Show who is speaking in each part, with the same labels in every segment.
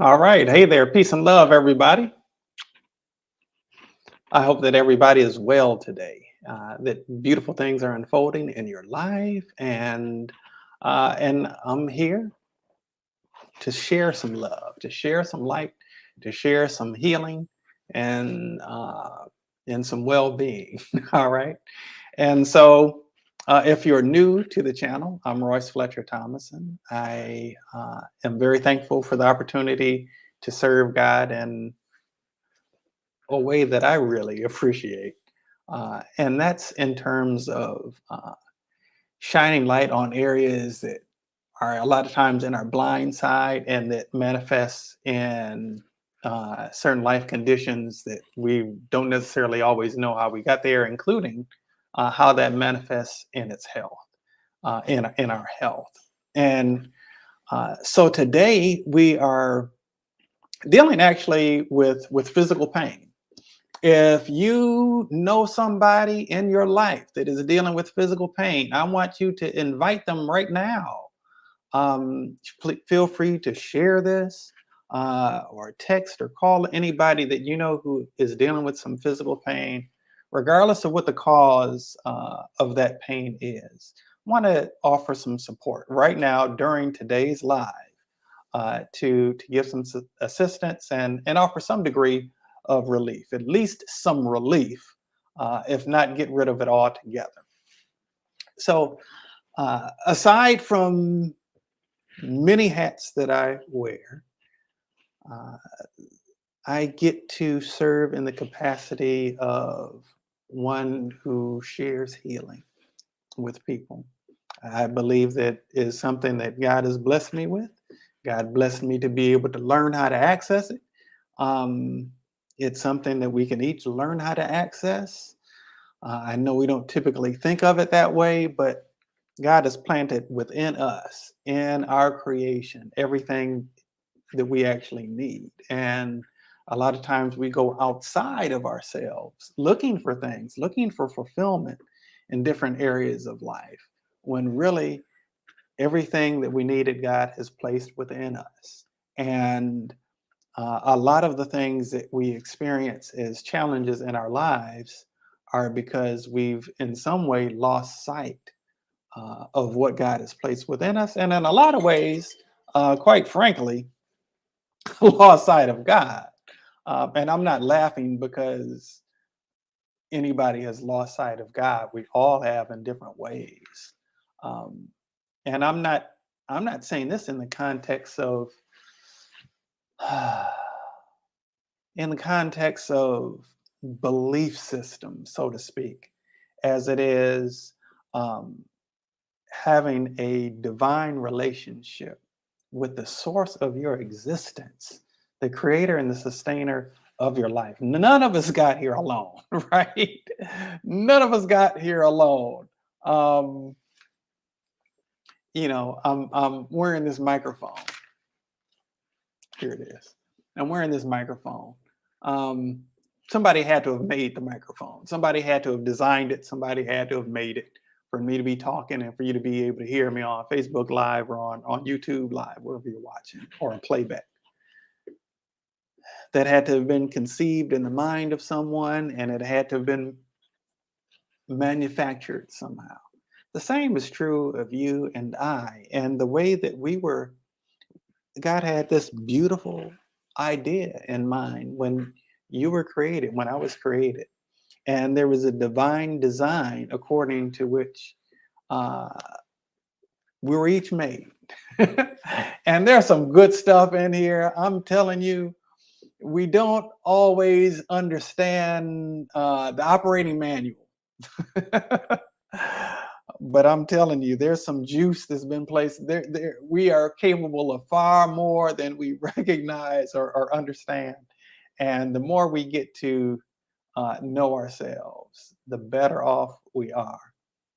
Speaker 1: All right. Hey there. Peace and love, everybody. I hope that everybody is well today, that beautiful things are unfolding in your life. And I'm here to share some love, to share some light, to share some healing and, uh, and some well being. All right. And so, if you're new to the channel, I'm Royce Fletcher Thomason. I am very thankful for the opportunity to serve God and a way that I really appreciate. And that's in terms of shining light on areas that are a lot of times in our blind side and that manifests in certain life conditions that we don't necessarily always know how we got there, including how that manifests in its health, in our health. And so today we are dealing actually with physical pain. If you know somebody in your life that is dealing with physical pain, I want you to invite them right now. Feel free to share this or text or call anybody that you know who is dealing with some physical pain, regardless of what the cause of that pain is. I want to offer some support right now during today's live to give some assistance and offer some degree of relief, at least some relief, if not get rid of it altogether. So, aside from many hats that I wear, uh, I get to serve in the capacity of one who shares healing with people. I believe that is something that God has blessed me with. God blessed me to be able to learn how to access it. Um, it's something that we can each learn how to access. I know we don't typically think of it that way, but God has planted within us, in our creation, everything that we actually need. And a lot of times we go outside of ourselves looking for things, looking for fulfillment in different areas of life, when really everything that we needed, God has placed within us. And a lot of the things that we experience as challenges in our lives are because we've in some way lost sight of what God has placed within us. And in a lot of ways, quite frankly, lost sight of God. And I'm not laughing because anybody has lost sight of God. We all have in different ways. Um, and I'm not saying this in the context of in the context of belief system, so to speak, as it is um, having a divine relationship with the source of your existence, the creator and the sustainer of your life. None of us got here alone, right? None of us got here alone. Um, I'm wearing this microphone. Here it is. I'm wearing this microphone. Um, Somebody had to have made the microphone. Somebody had to have designed it. Somebody had to have made it for me to be talking and for you to be able to hear me on Facebook Live or on YouTube Live, wherever you're watching, or on playback. That had to have been conceived in the mind of someone and it had to have been manufactured somehow. The same is true of you and I. And the way that God had this beautiful idea in mind when you were created, when I was created. And there was a divine design according to which uh, we were each made. And there's some good stuff in here. I'm telling you, we don't always understand the operating manual. But I'm telling you, there's some juice that's been placed there. We are capable of far more than we recognize or understand. And the more we get to know ourselves, the better off we are.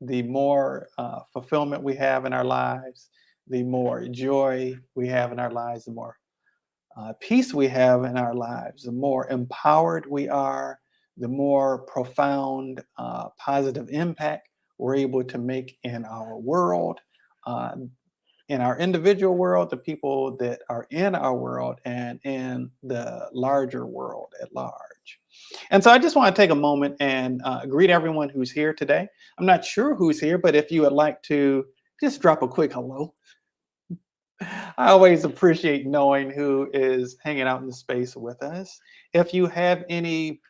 Speaker 1: The more fulfillment we have in our lives, the more joy we have in our lives, the more peace we have in our lives, the more empowered we are, the more profound positive impact we're able to make in our world. Uh, in our individual world, the people that are in our world, and in the larger world at large. And so I just want to take a moment and greet everyone who's here today. I'm not sure who's here, but if you would like to just drop a quick hello. I always appreciate knowing who is hanging out in the space with us. If you have any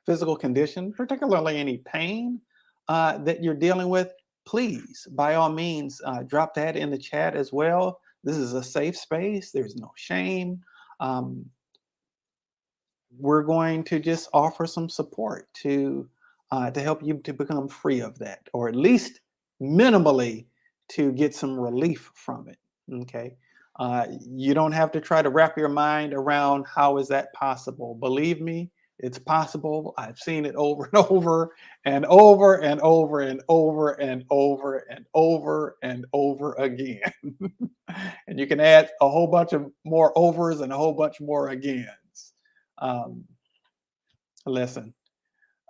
Speaker 1: physical condition, particularly any pain that you're dealing with, please, by all means, drop that in the chat as well. This is a safe space. There's no shame. Um, we're going to just offer some support to help you to become free of that, or at least minimally to get some relief from it. Okay. You don't have to try to wrap your mind around how is that possible. Believe me, it's possible. I've seen it over and over and over and over and over and over and over and over again. And you can add a whole bunch of more overs and a whole bunch more agains. Um, listen,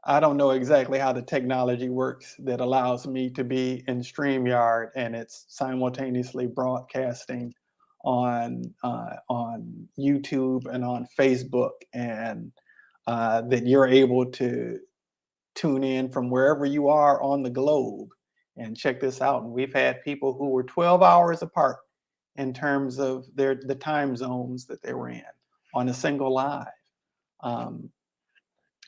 Speaker 1: I don't know exactly how the technology works that allows me to be in StreamYard and it's simultaneously broadcasting on YouTube and on Facebook, and that you're able to tune in from wherever you are on the globe and check this out. And we've had people who were 12 hours apart in terms of the time zones that they were in on a single live. Um,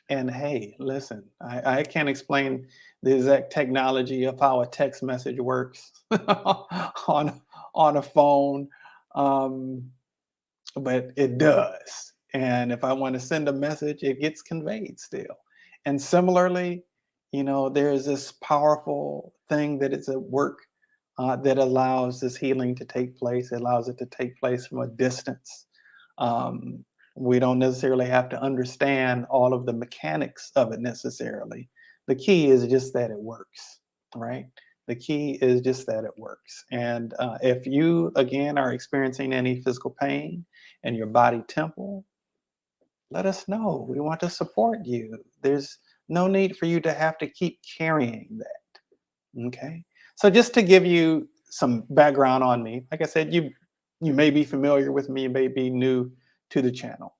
Speaker 1: and hey, listen, I can't explain the exact technology of how a text message works on on a phone, um, but it does. And if I want to send a message, it gets conveyed still. And similarly, there's this powerful thing that is at work that allows this healing to take place. It allows it to take place from a distance. Um, we don't necessarily have to understand all of the mechanics of it necessarily. The key is just that it works, right? The key is just that it works. And if you, again, are experiencing any physical pain in your body temple, let us know. We want to support you. There's no need for you to have to keep carrying that. Okay. So just to give you some background on me, like I said, you may be familiar with me, you may be new to the channel.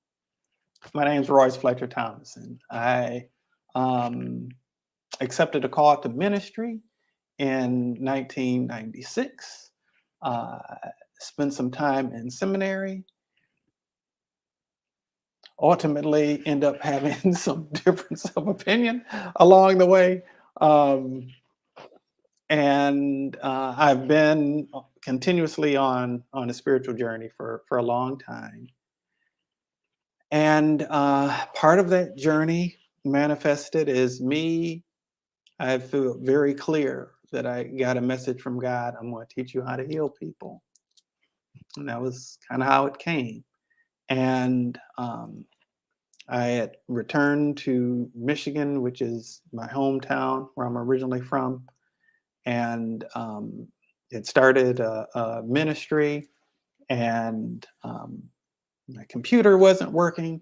Speaker 1: My name is Royce Fletcher Thomason. I accepted a call to ministry in 1996. Spent some time in seminary. Ultimately, end up having some difference of opinion along the way. And I've been continuously on a spiritual journey for a long time. And part of that journey manifested is me. I feel very clear that I got a message from God. I'm going to teach you how to heal people. And that was kind of how it came. And I had returned to Michigan, which is my hometown where I'm originally from. And it started a ministry, and my computer wasn't working.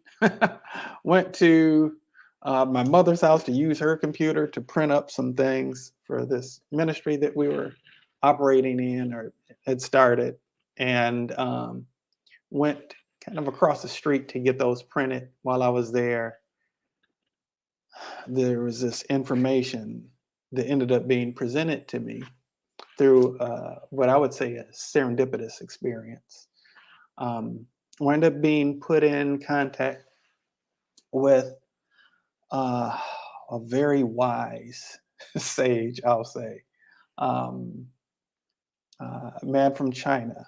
Speaker 1: Went to my mother's house to use her computer to print up some things for this ministry that we were operating in or had started, and went kind of across the street to get those printed. While I was there, there was this information that ended up being presented to me through what I would say a serendipitous experience. Wound up being put in contact with a very wise sage, I'll say, a man from China,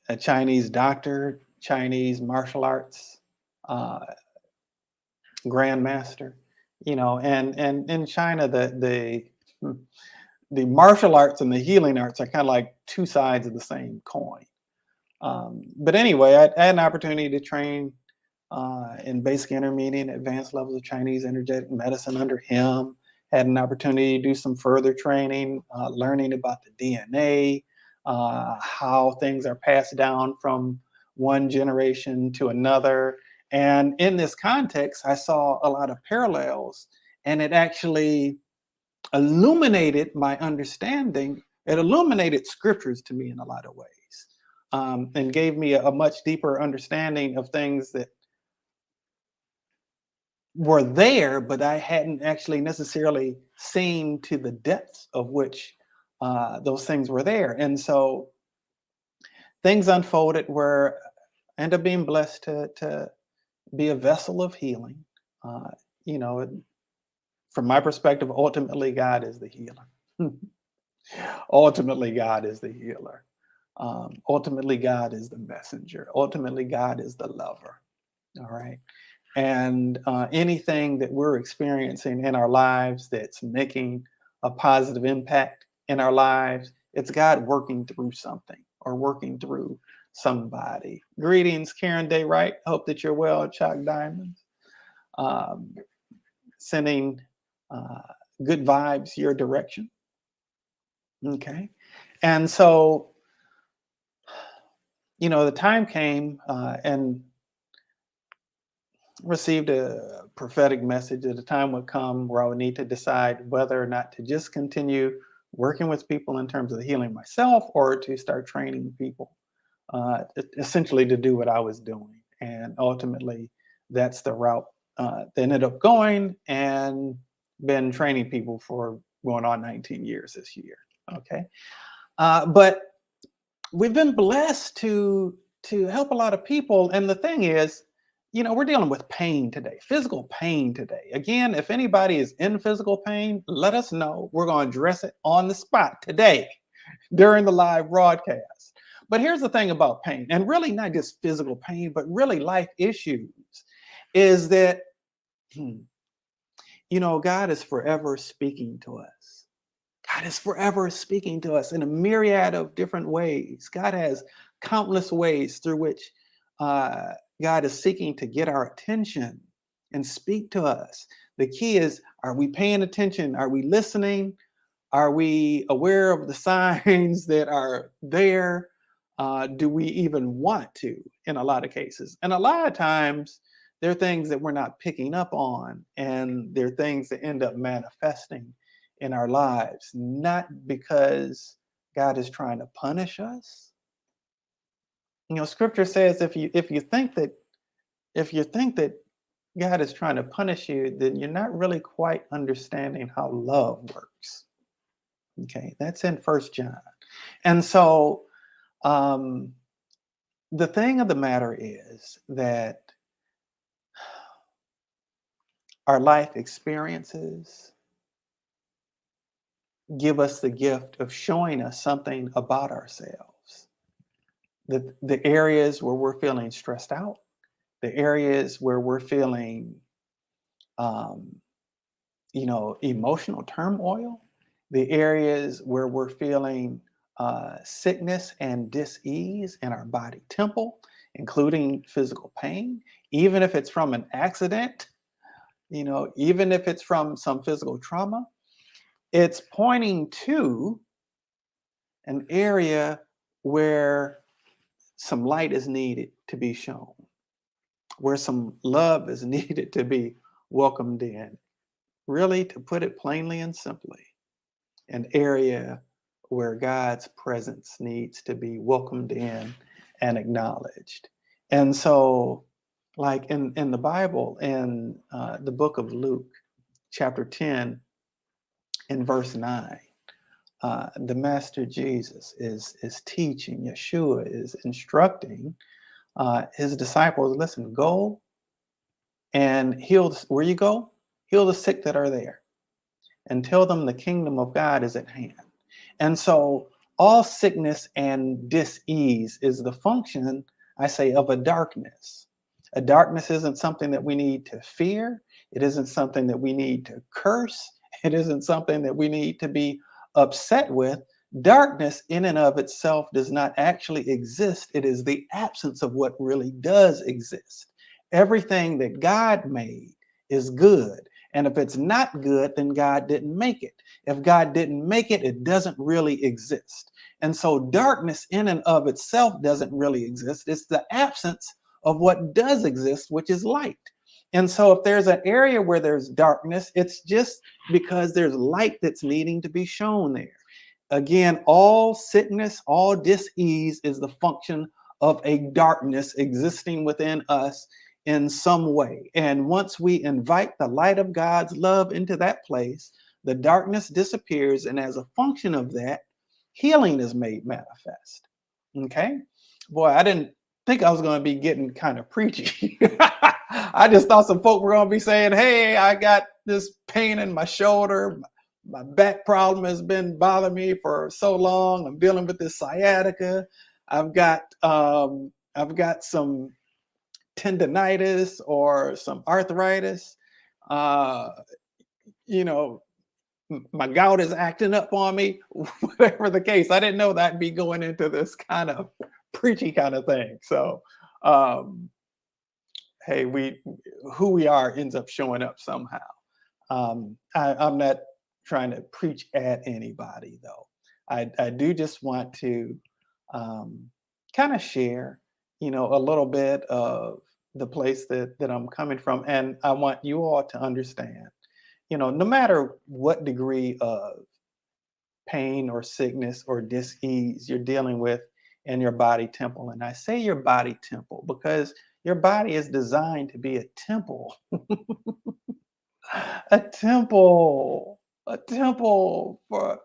Speaker 1: a Chinese doctor, Chinese martial arts uh, grandmaster, and in China, the martial arts and the healing arts are kind of like two sides of the same coin. But anyway, I had an opportunity to train in basic, intermediate, and advanced levels of Chinese energetic medicine under him. Had an opportunity to do some further training, learning about the DNA, how things are passed down from one generation to another. And in this context, I saw a lot of parallels, and it actually illuminated my understanding It illuminated scriptures to me in a lot of ways, and gave me a much deeper understanding of things that were there, but I hadn't actually necessarily seen to the depths of which those things were there. And so things unfolded where I ended up being blessed to be a vessel of healing. Uh, you know, from my perspective, ultimately, God is the healer. Ultimately, God is the healer. Ultimately, God is the messenger. Ultimately, God is the lover. All right. And anything that we're experiencing in our lives that's making a positive impact in our lives, it's God working through something or working through somebody. Greetings, Karen Day Wright. Hope that you're well, Chuck Diamonds. Um, Sending uh, good vibes your direction. Okay. And so, the time came and received a prophetic message that a time would come where I would need to decide whether or not to just continue working with people in terms of healing myself or to start training people, essentially to do what I was doing. And ultimately, that's the route they ended up going, and been training people for going on 19 years this year. Okay. But we've been blessed to help a lot of people. And the thing is, we're dealing with pain today, physical pain today. Again, if anybody is in physical pain, let us know. We're going to address it on the spot today during the live broadcast. But here's the thing about pain, and really not just physical pain, but really life issues, is that, God is forever speaking to us. God is forever speaking to us in a myriad of different ways. God has countless ways through which God is seeking to get our attention and speak to us. The key is, are we paying attention? Are we listening? Are we aware of the signs that are there? Do we even want to, in a lot of cases? And a lot of times, there are things that we're not picking up on, and there are things that end up manifesting in our lives, not because God is trying to punish us. Scripture says if you think that God is trying to punish you, then you're not really quite understanding how love works. Okay, that's in First John. And so the thing of the matter is that our life experiences give us the gift of showing us something about ourselves. The areas where we're feeling stressed out, the areas where we're feeling, um, emotional turmoil, the areas where we're feeling sickness and dis-ease in our body temple, including physical pain, even if it's from an accident, even if it's from some physical trauma, it's pointing to an area where some light is needed to be shown, where some love is needed to be welcomed in. Really, to put it plainly and simply, an area where God's presence needs to be welcomed in and acknowledged. And so, like in the Bible, in the book of Luke, chapter 10, in verse 9, the Master Jesus is teaching, Yeshua is instructing his disciples, listen, go and heal, where you go, heal the sick that are there, and tell them the kingdom of God is at hand. And so all sickness and dis-ease is the function, I say, of a darkness. A darkness isn't something that we need to fear. It isn't something that we need to curse. It isn't something that we need to be upset with. Darkness in and of itself does not actually exist. It is the absence of what really does exist. Everything that God made is good. And if it's not good, then God didn't make it. If God didn't make it, it doesn't really exist. And so darkness in and of itself doesn't really exist. It's the absence of what does exist, which is light. And so if there's an area where there's darkness, it's just because there's light that's needing to be shown there. Again, all sickness, all dis-ease is the function of a darkness existing within us in some way. And once we invite the light of God's love into that place, the darkness disappears. And as a function of that, healing is made manifest. Okay? Boy, I didn't think I was going to be getting kind of preachy. I just thought some folk were going to be saying, hey, I got this pain in my shoulder. My back problem has been bothering me for so long. I'm dealing with this sciatica. I've got some tendonitis or some arthritis. Uh, you know, my gout is acting up on me. Whatever the case, I didn't know that I'd be going into this kind of preachy kind of thing. So, hey, who we are ends up showing up somehow. I'm not trying to preach at anybody, though. I do just want to kind of share, a little bit of the place that I'm coming from. And I want you all to understand, no matter what degree of pain or sickness or dis-ease you're dealing with in your body temple. And I say your body temple because your body is designed to be a temple. A temple, a temple for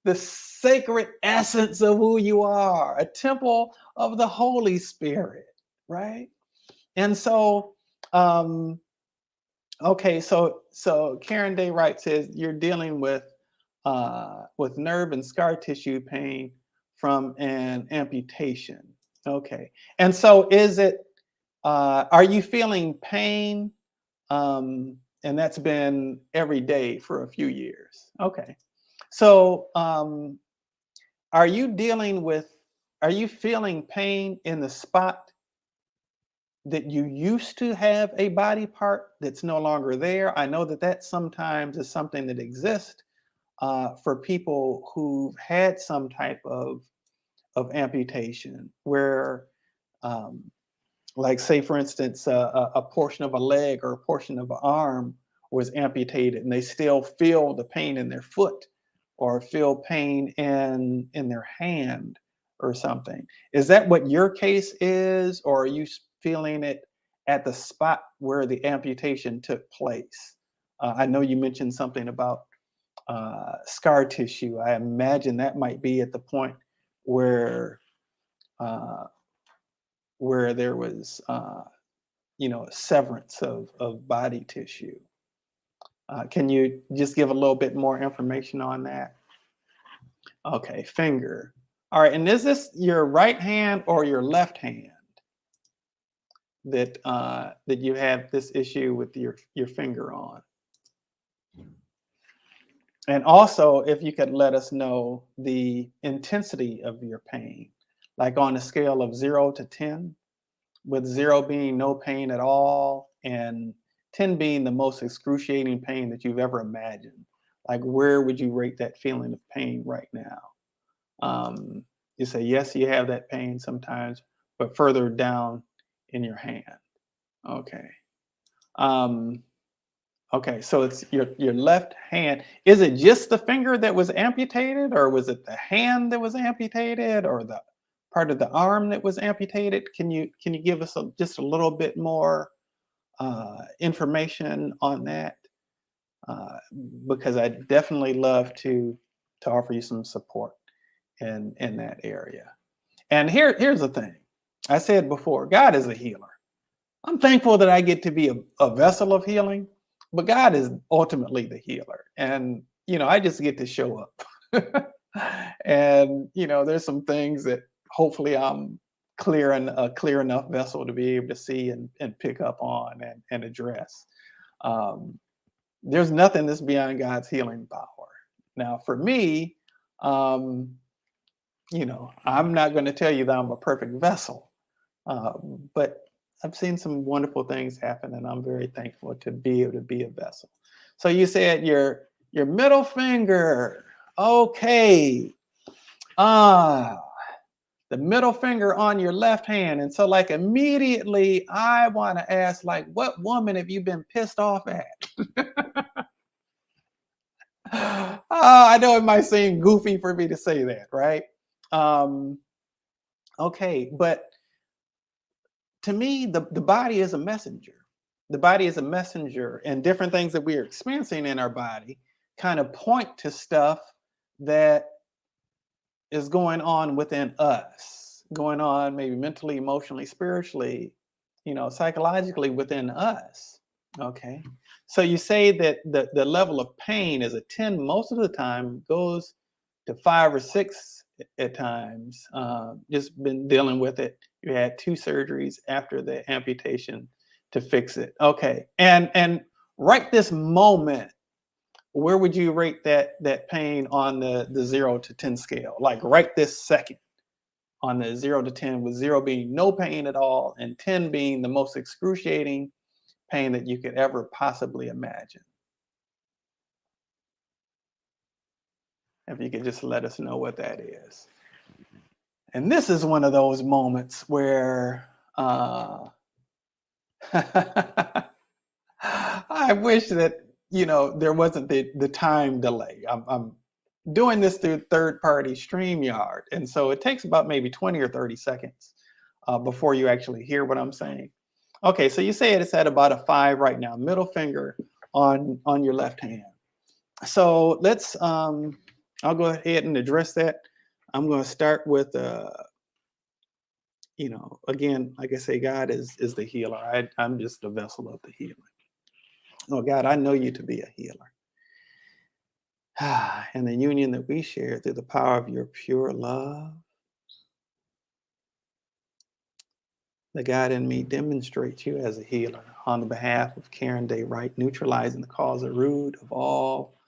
Speaker 1: the sacred essence of who you are, a temple of the Holy Spirit, right? And so, okay, so Karen Day Wright says you're dealing with nerve and scar tissue pain from an amputation. Okay, and so is it? Are you feeling pain? And that's been every day for a few years. Okay. So are you feeling pain in the spot that you used to have a body part that's no longer there? I know that sometimes is something that exists for people who've had some type of amputation where like say, for instance, a portion of a leg or a portion of an arm was amputated and they still feel the pain in their foot or feel pain in their hand or something. Is that what your case is, or are you feeling it at the spot where the amputation took place? I know you mentioned something about scar tissue. I imagine that might be at the point where uh, there was a severance of body tissue. Can you just give a little bit more information on that? Okay, finger. All right, and is this your right hand or your left hand that you have this issue with your finger on? And also, if you could let us know the intensity of your pain, like on a scale of 0 to 10, with 0 being no pain at all and 10 being the most excruciating pain that you've ever imagined. Like, where would you rate that feeling of pain right now? You say, yes, you have that pain sometimes, but further down in your hand. Okay. Okay, so it's your left hand. Is it just the finger that was amputated, or was it the hand that was amputated, or the part of the arm that was amputated? Can you give us just a little bit more information on that? Because I definitely love to offer you some support in that area. And here's the thing. I said before, God is a healer. I'm thankful that I get to be a vessel of healing, but God is ultimately the healer. And, I just get to show up. And, there's some things that hopefully I'm a clear enough vessel to be able to see and pick up on and address. There's nothing that's beyond God's healing power. Now, for me, I'm not going to tell you that I'm a perfect vessel, but I've seen some wonderful things happen, and I'm very thankful to be able to be a vessel. So you said your middle finger. Okay. The middle finger on your left hand. And so like immediately I want to ask, like, what woman have you been pissed off at? I know it might seem goofy for me to say that, right? Um, okay, but to me, the body is a messenger. The body is a messenger, and different things that we are experiencing in our body kind of point to stuff that is going on within us, going on maybe mentally, emotionally, spiritually, psychologically within us. Okay. So you say that the level of pain is a 10 most of the time, goes to 5 or 6 at times. Just been dealing with it. You had 2 surgeries after the amputation to fix it. Okay. And right this moment, where would you rate that pain on the 0 to 10 scale? Like right this second, on the 0 to 10, with 0 being no pain at all and 10 being the most excruciating pain that you could ever possibly imagine. If you could just let us know what that is. And this is one of those moments where I wish that there wasn't the time delay. I'm doing this through third-party StreamYard, and so it takes about maybe 20 or 30 seconds before you actually hear what I'm saying. Okay, so you say it's at about a 5 right now, middle finger on your left hand. So let's I'll go ahead and address that. I'm going to start with again, like I say, God is the healer. I'm just a vessel of the healing. Oh God, I know you to be a healer. And the union that we share through the power of your pure love, the God in me demonstrates you as a healer on the behalf of Karen Day Wright, neutralizing the cause or root of all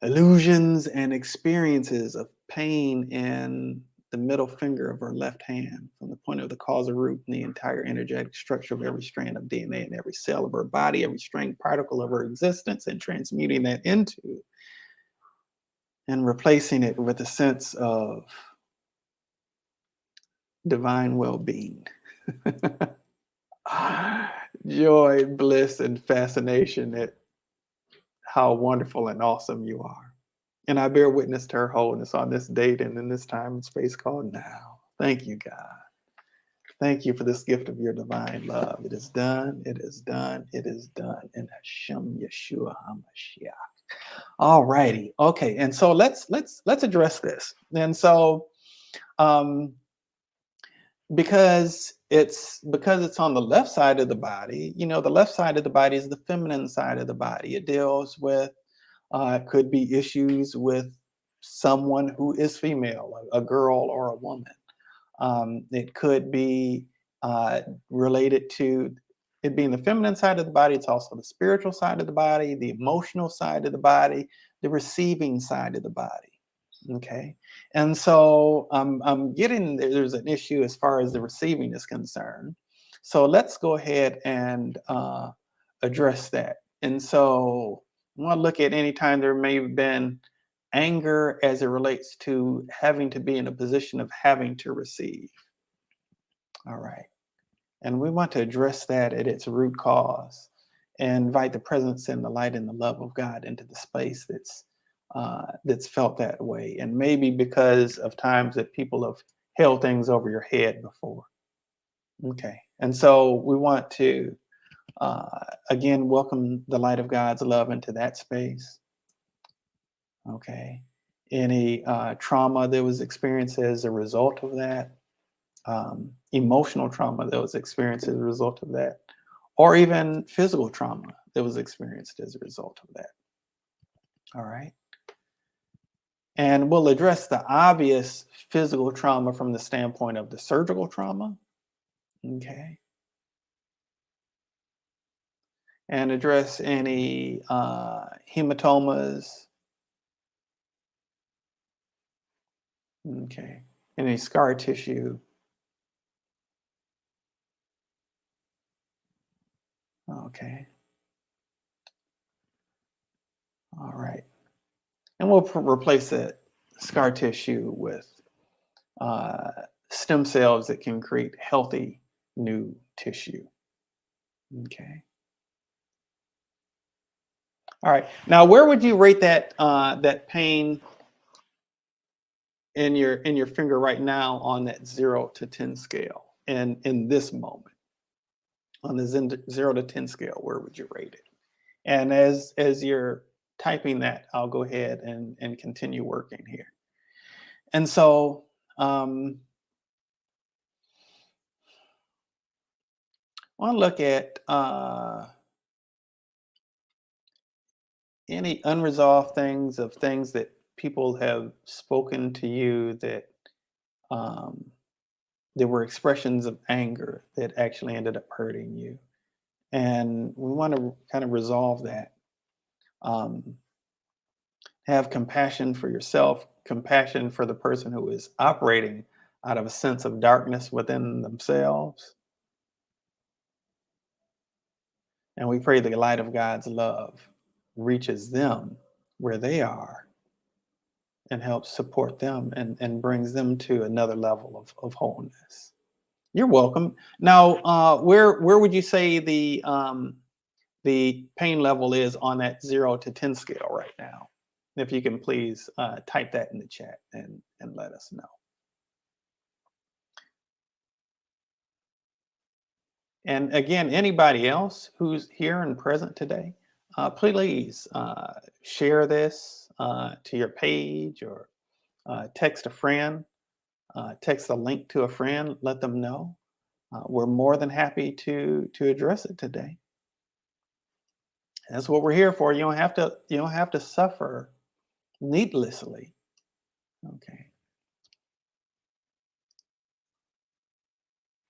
Speaker 1: illusions and experiences of pain in the middle finger of her left hand, from the point of the causal root and the entire energetic structure of every strand of DNA in every cell of her body, every string particle of her existence, and transmuting that into and replacing it with a sense of divine well-being. Joy, bliss, and fascination at how wonderful and awesome you are. And I bear witness to her wholeness on this date and in this time and space called now. Thank you, God. Thank you for this gift of your divine love. It is done. It is done. It is done. In Hashem Yeshua HaMashiach. All righty. Okay. And so let's address this. And so because it's on the left side of the body, the left side of the body is the feminine side of the body. It deals with could be issues with someone who is female, a girl or a woman. It could be related to it being the feminine side of the body. It's also the spiritual side of the body, the emotional side of the body, the receiving side of the body. Okay. And so I'm getting there's an issue as far as the receiving is concerned. So let's go ahead and address that. And so I want to look at any time there may have been anger as it relates to having to be in a position of having to receive. All right. And we want to address that at its root cause and invite the presence and the light and the love of God into the space that's felt that way. And maybe because of times that people have held things over your head before. Okay. And so we want to, again, welcome the light of God's love into that space. Okay. Any trauma that was experienced as a result of that, emotional trauma that was experienced as a result of that, or even physical trauma that was experienced as a result of that. All right. And we'll address the obvious physical trauma from the standpoint of the surgical trauma. Okay. And address any hematomas. Okay. Any scar tissue. Okay. All right. And we'll replace that scar tissue with stem cells that can create healthy new tissue. Okay. All right. Now, where would you rate that that pain in your finger right now on that 0 to 10 scale? And in this moment, on the 0 to 10 scale, where would you rate it? And as you're typing that, I'll go ahead and continue working here. And so I want to look at any unresolved things that people have spoken to you that um, there were expressions of anger that actually ended up hurting you. And we want to kind of resolve that. Um, have compassion for yourself, compassion for the person who is operating out of a sense of darkness within themselves. And we pray the light of God's love reaches them where they are and helps support them and brings them to another level of wholeness. You're welcome. Now, where would you say the pain level is on that 0 to 10 scale right now? If you can please type that in the chat and let us know. And again, anybody else who's here and present today, please share this to your page or text a friend, text a link to a friend, let them know. We're more than happy to address it today. That's what we're here for. You don't have to suffer needlessly. Okay.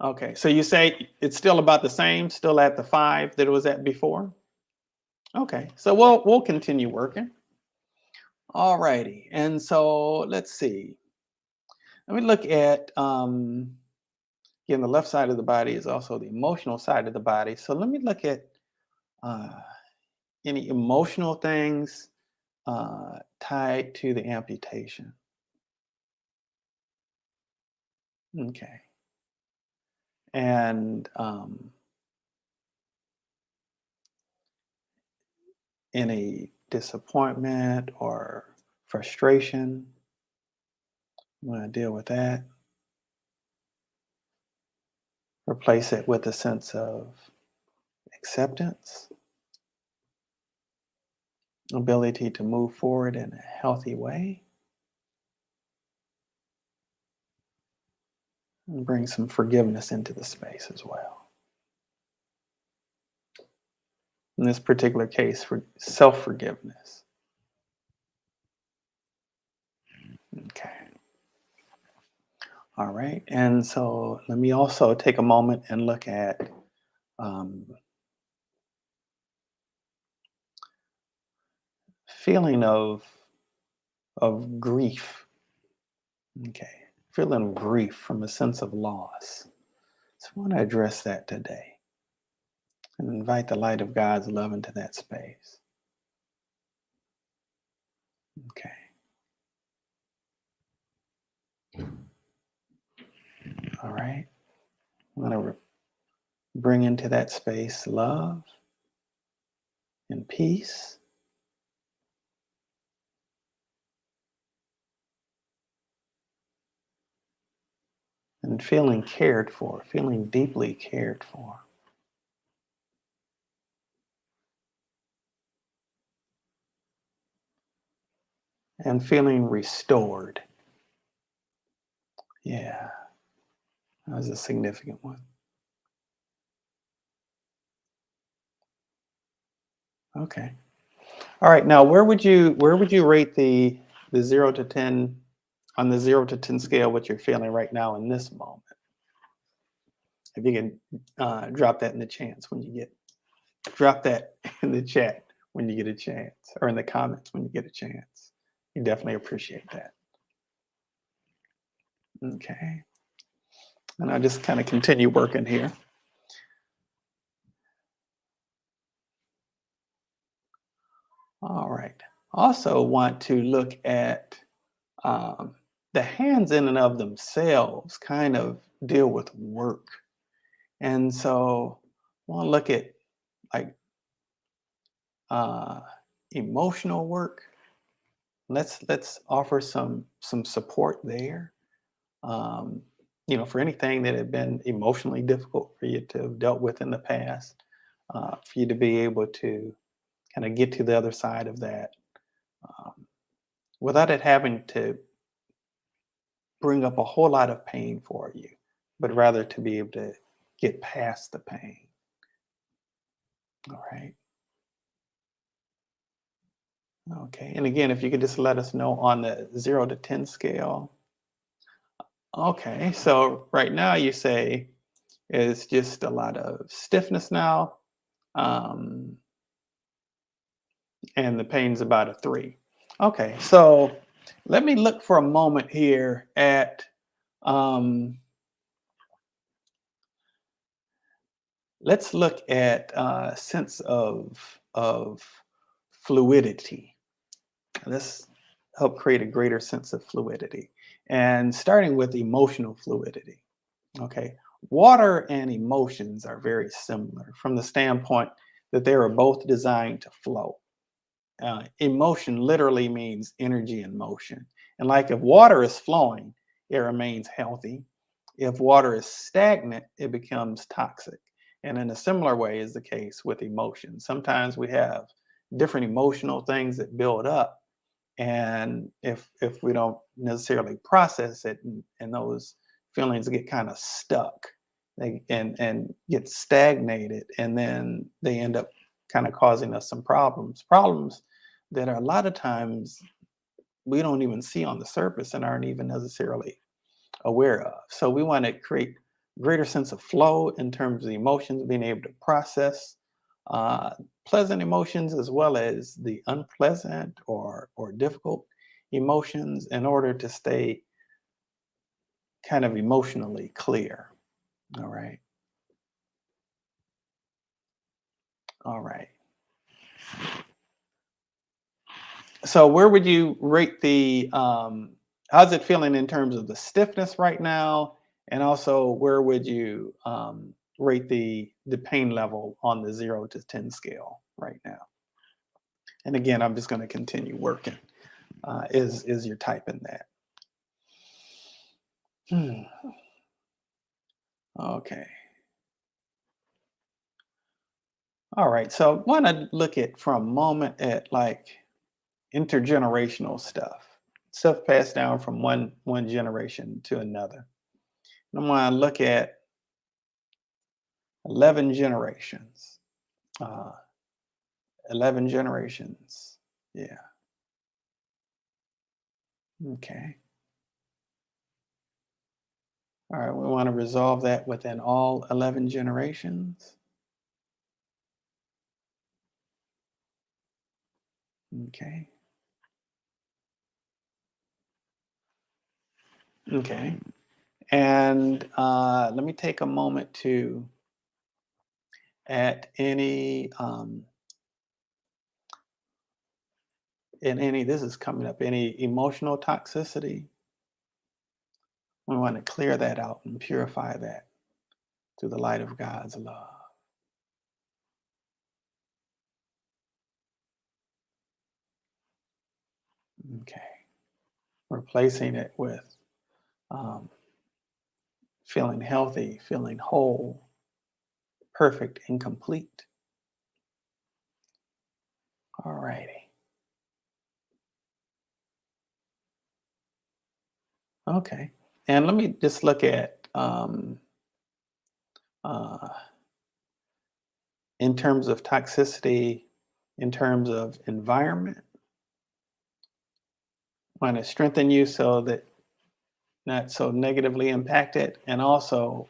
Speaker 1: Okay. So you say it's still about the same, still at the 5 that it was at before? Okay. So we'll continue working. All righty. And so let's see. Let me look at again, the left side of the body is also the emotional side of the body. So let me look at uh, any emotional things tied to the amputation. Okay. And any disappointment or frustration, I'm going to deal with that. Replace it with a sense of acceptance, ability to move forward in a healthy way, and bring some forgiveness into the space as well. In this particular case, for self-forgiveness. Okay. All right. And so let me also take a moment and look at um, feeling of grief. Okay. Feeling of grief from a sense of loss. So I want to address that today and invite the light of God's love into that space. Okay. All right. I'm going to bring into that space love and peace. And feeling cared for, feeling deeply cared for. And feeling restored. Yeah, that was a significant one. Okay. All right. Now, where would you rate the 0 to 10 on the 0 to 10 scale? What you're feeling right now in this moment? If you can drop that in the chance when you get drop that in the chat when you get a chance, or in the comments when you get a chance. You definitely appreciate that. Okay. And I'll just kind of continue working here. All right. Also want to look at the hands in and of themselves kind of deal with work. And so I want to look at like emotional work, let's offer some support there. Um, for anything that had been emotionally difficult for you to have dealt with in the past, for you to be able to kind of get to the other side of that, um, without it having to bring up a whole lot of pain for you, but rather to be able to get past the pain. All right. Okay. And again, if you could just let us know on the 0 to 10 scale. Okay. So right now you say it's just a lot of stiffness now. Um, and the pain's about a 3. Okay. So let me look for a moment here at, um, let's look at sense of fluidity. Let's help create a greater sense of fluidity. And starting with emotional fluidity. Okay. Water and emotions are very similar from the standpoint that they are both designed to flow. Emotion literally means energy in motion. And like if water is flowing, it remains healthy. If water is stagnant, it becomes toxic. And in a similar way is the case with emotion. Sometimes we have different emotional things that build up, and if we don't necessarily process it, and those feelings get kind of stuck, and get stagnated, and then they end up kind of causing us some problems that are a lot of times we don't even see on the surface and aren't even necessarily aware of. So we want to create greater sense of flow in terms of the emotions, being able to process uh, pleasant emotions as well as the unpleasant or difficult emotions in order to stay kind of emotionally clear. All right. All right. So where would you rate the how's it feeling in terms of the stiffness right now? And also where would you rate the pain level on the 0 to 10 scale right now? And again, I'm just going to continue working. Is your typing that? Hmm. Okay. All right. So I want to look at for a moment at like intergenerational stuff passed down from one generation to another. And I want to look at 11 generations. Uh, 11 generations. Yeah. Okay. All right. We want to resolve that within all 11 generations. Okay. Okay. And let me take a moment to at any in any this is coming up any emotional toxicity. We want to clear that out and purify that through the light of God's love. Okay. Replacing it with um, feeling healthy, feeling whole, perfect, and complete. All righty. Okay. And let me just look at uh, in terms of toxicity, in terms of environment, want to strengthen you so that not so negatively impacted, and also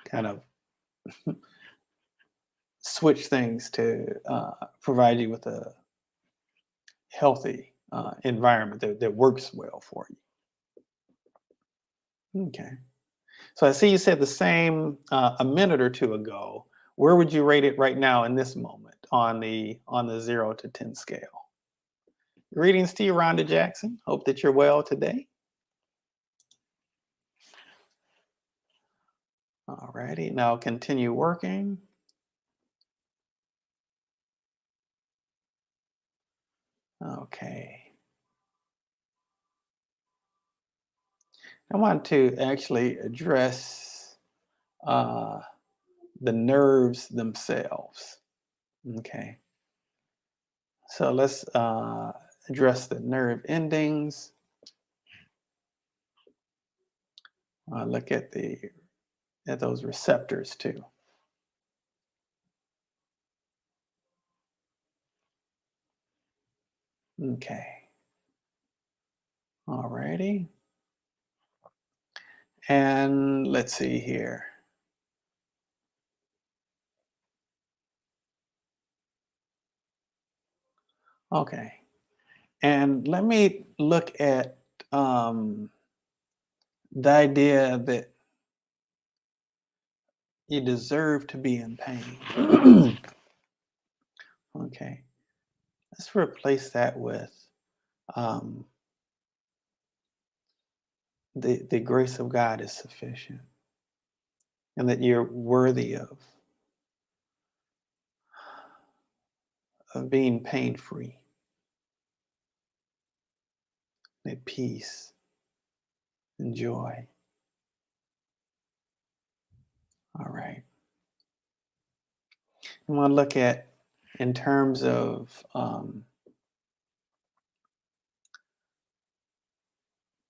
Speaker 1: kind of switch things to provide you with a healthy environment that works well for you. Okay. So I see you said the same a minute or two ago. Where would you rate it right now in this moment on the 0 to 10 scale? Greetings to you, Rhonda Jackson. Hope that you're well today. All righty. Now continue working. Okay. I want to actually address uh, the nerves themselves. Okay. So let's address the nerve endings. Look at those receptors too. Okay. Alrighty. And let's see here. Okay. And let me look at the idea that you deserve to be in pain. Okay. Let's replace that with um, the grace of God is sufficient and that you're worthy of being pain free, at peace and joy. All right. I want to look at in terms of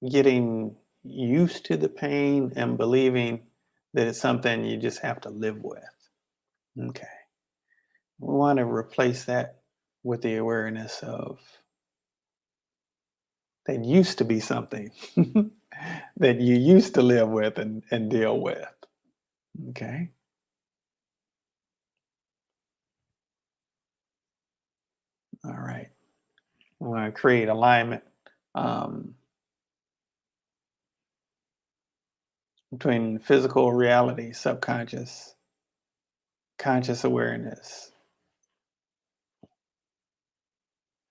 Speaker 1: getting used to the pain and believing that it's something you just have to live with. Okay. We want to replace that with the awareness of that used to be something that you used to live with and deal with. Okay. All right. We want to create alignment um, between physical reality, subconscious, conscious awareness,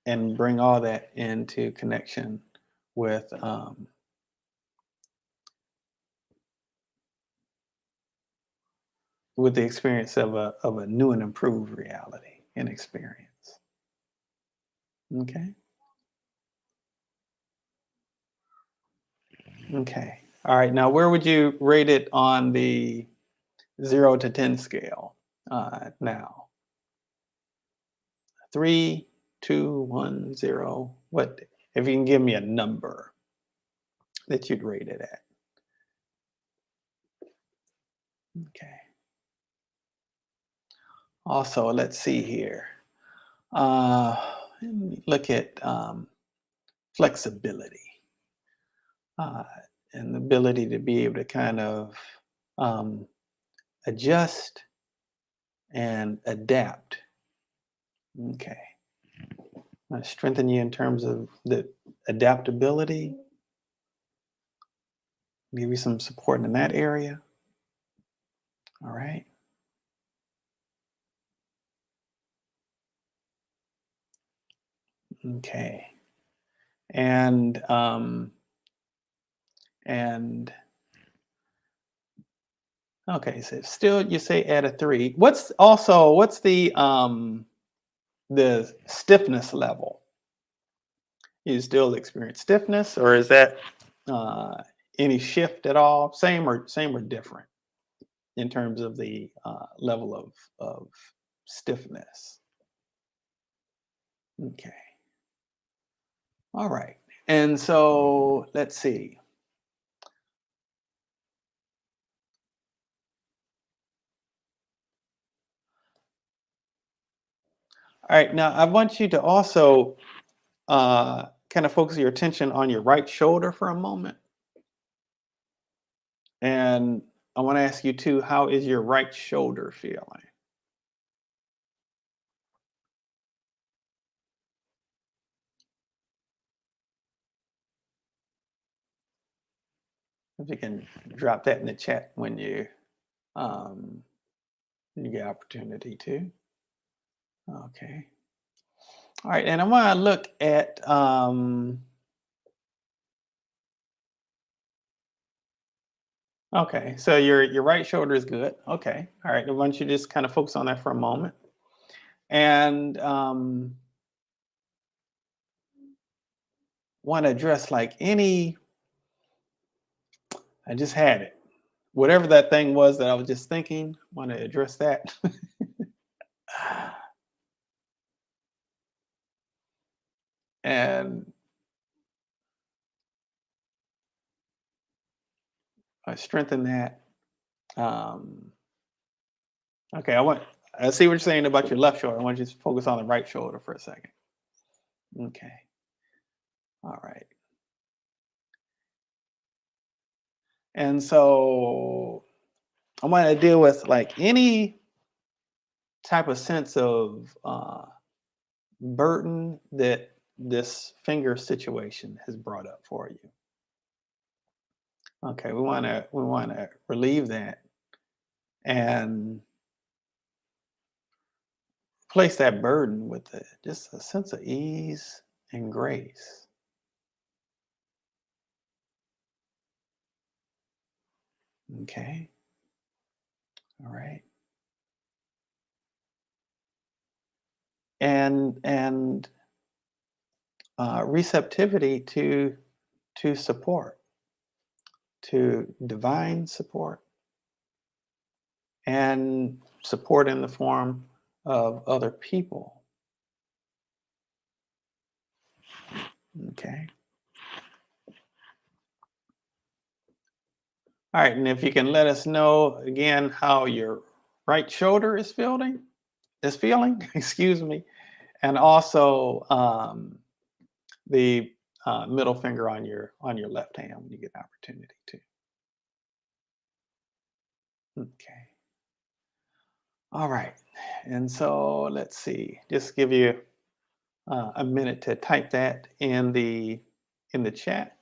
Speaker 1: and bring all that into connection with the experience of a new and improved reality and experience. Okay. Okay. All right. Now, where would you rate it on the 0 to 10 scale now? 3, 2, 1, 0. What if you can give me a number that you'd rate it at? Okay. Also, let's see here. Uh, let me look at flexibility uh, and the ability to be able to kind of um, adjust and adapt. Okay. Strengthen you in terms of the adaptability, give you some support in that area. All right. Okay. And and okay, so still you say add a 3. What's the stiffness level? You still experience stiffness, or is that any shift at all? Same or different in terms of the level of stiffness? Okay. All right. And so let's see. All right. Now I want you to also kind of focus your attention on your right shoulder for a moment. And I want to ask you too, how is your right shoulder feeling? If you can drop that in the chat when um, you get opportunity to. Okay. All right. And I want to look at okay. So your right shoulder is good. Okay. All right. I want you to just kind of focus on that for a moment. And want to address like any, I just had it. Whatever that thing was that I was just thinking, want to address that. And I strengthen that. Um, okay, I see what you're saying about your left shoulder. I want you to focus on the right shoulder for a second. Okay, all right. And so I want to deal with like any type of sense of burden that this finger situation has brought up for you. Okay, we want to relieve that and place that burden with just a sense of ease and grace. Okay, all right, and receptivity to support, to divine support, and support in the form of other people. Okay. All right, and if you can let us know again how your right shoulder is feeling, excuse me, and also the middle finger on your left hand when you get an opportunity to. Okay. All right, and so let's see. Just give you a minute to type that in the chat.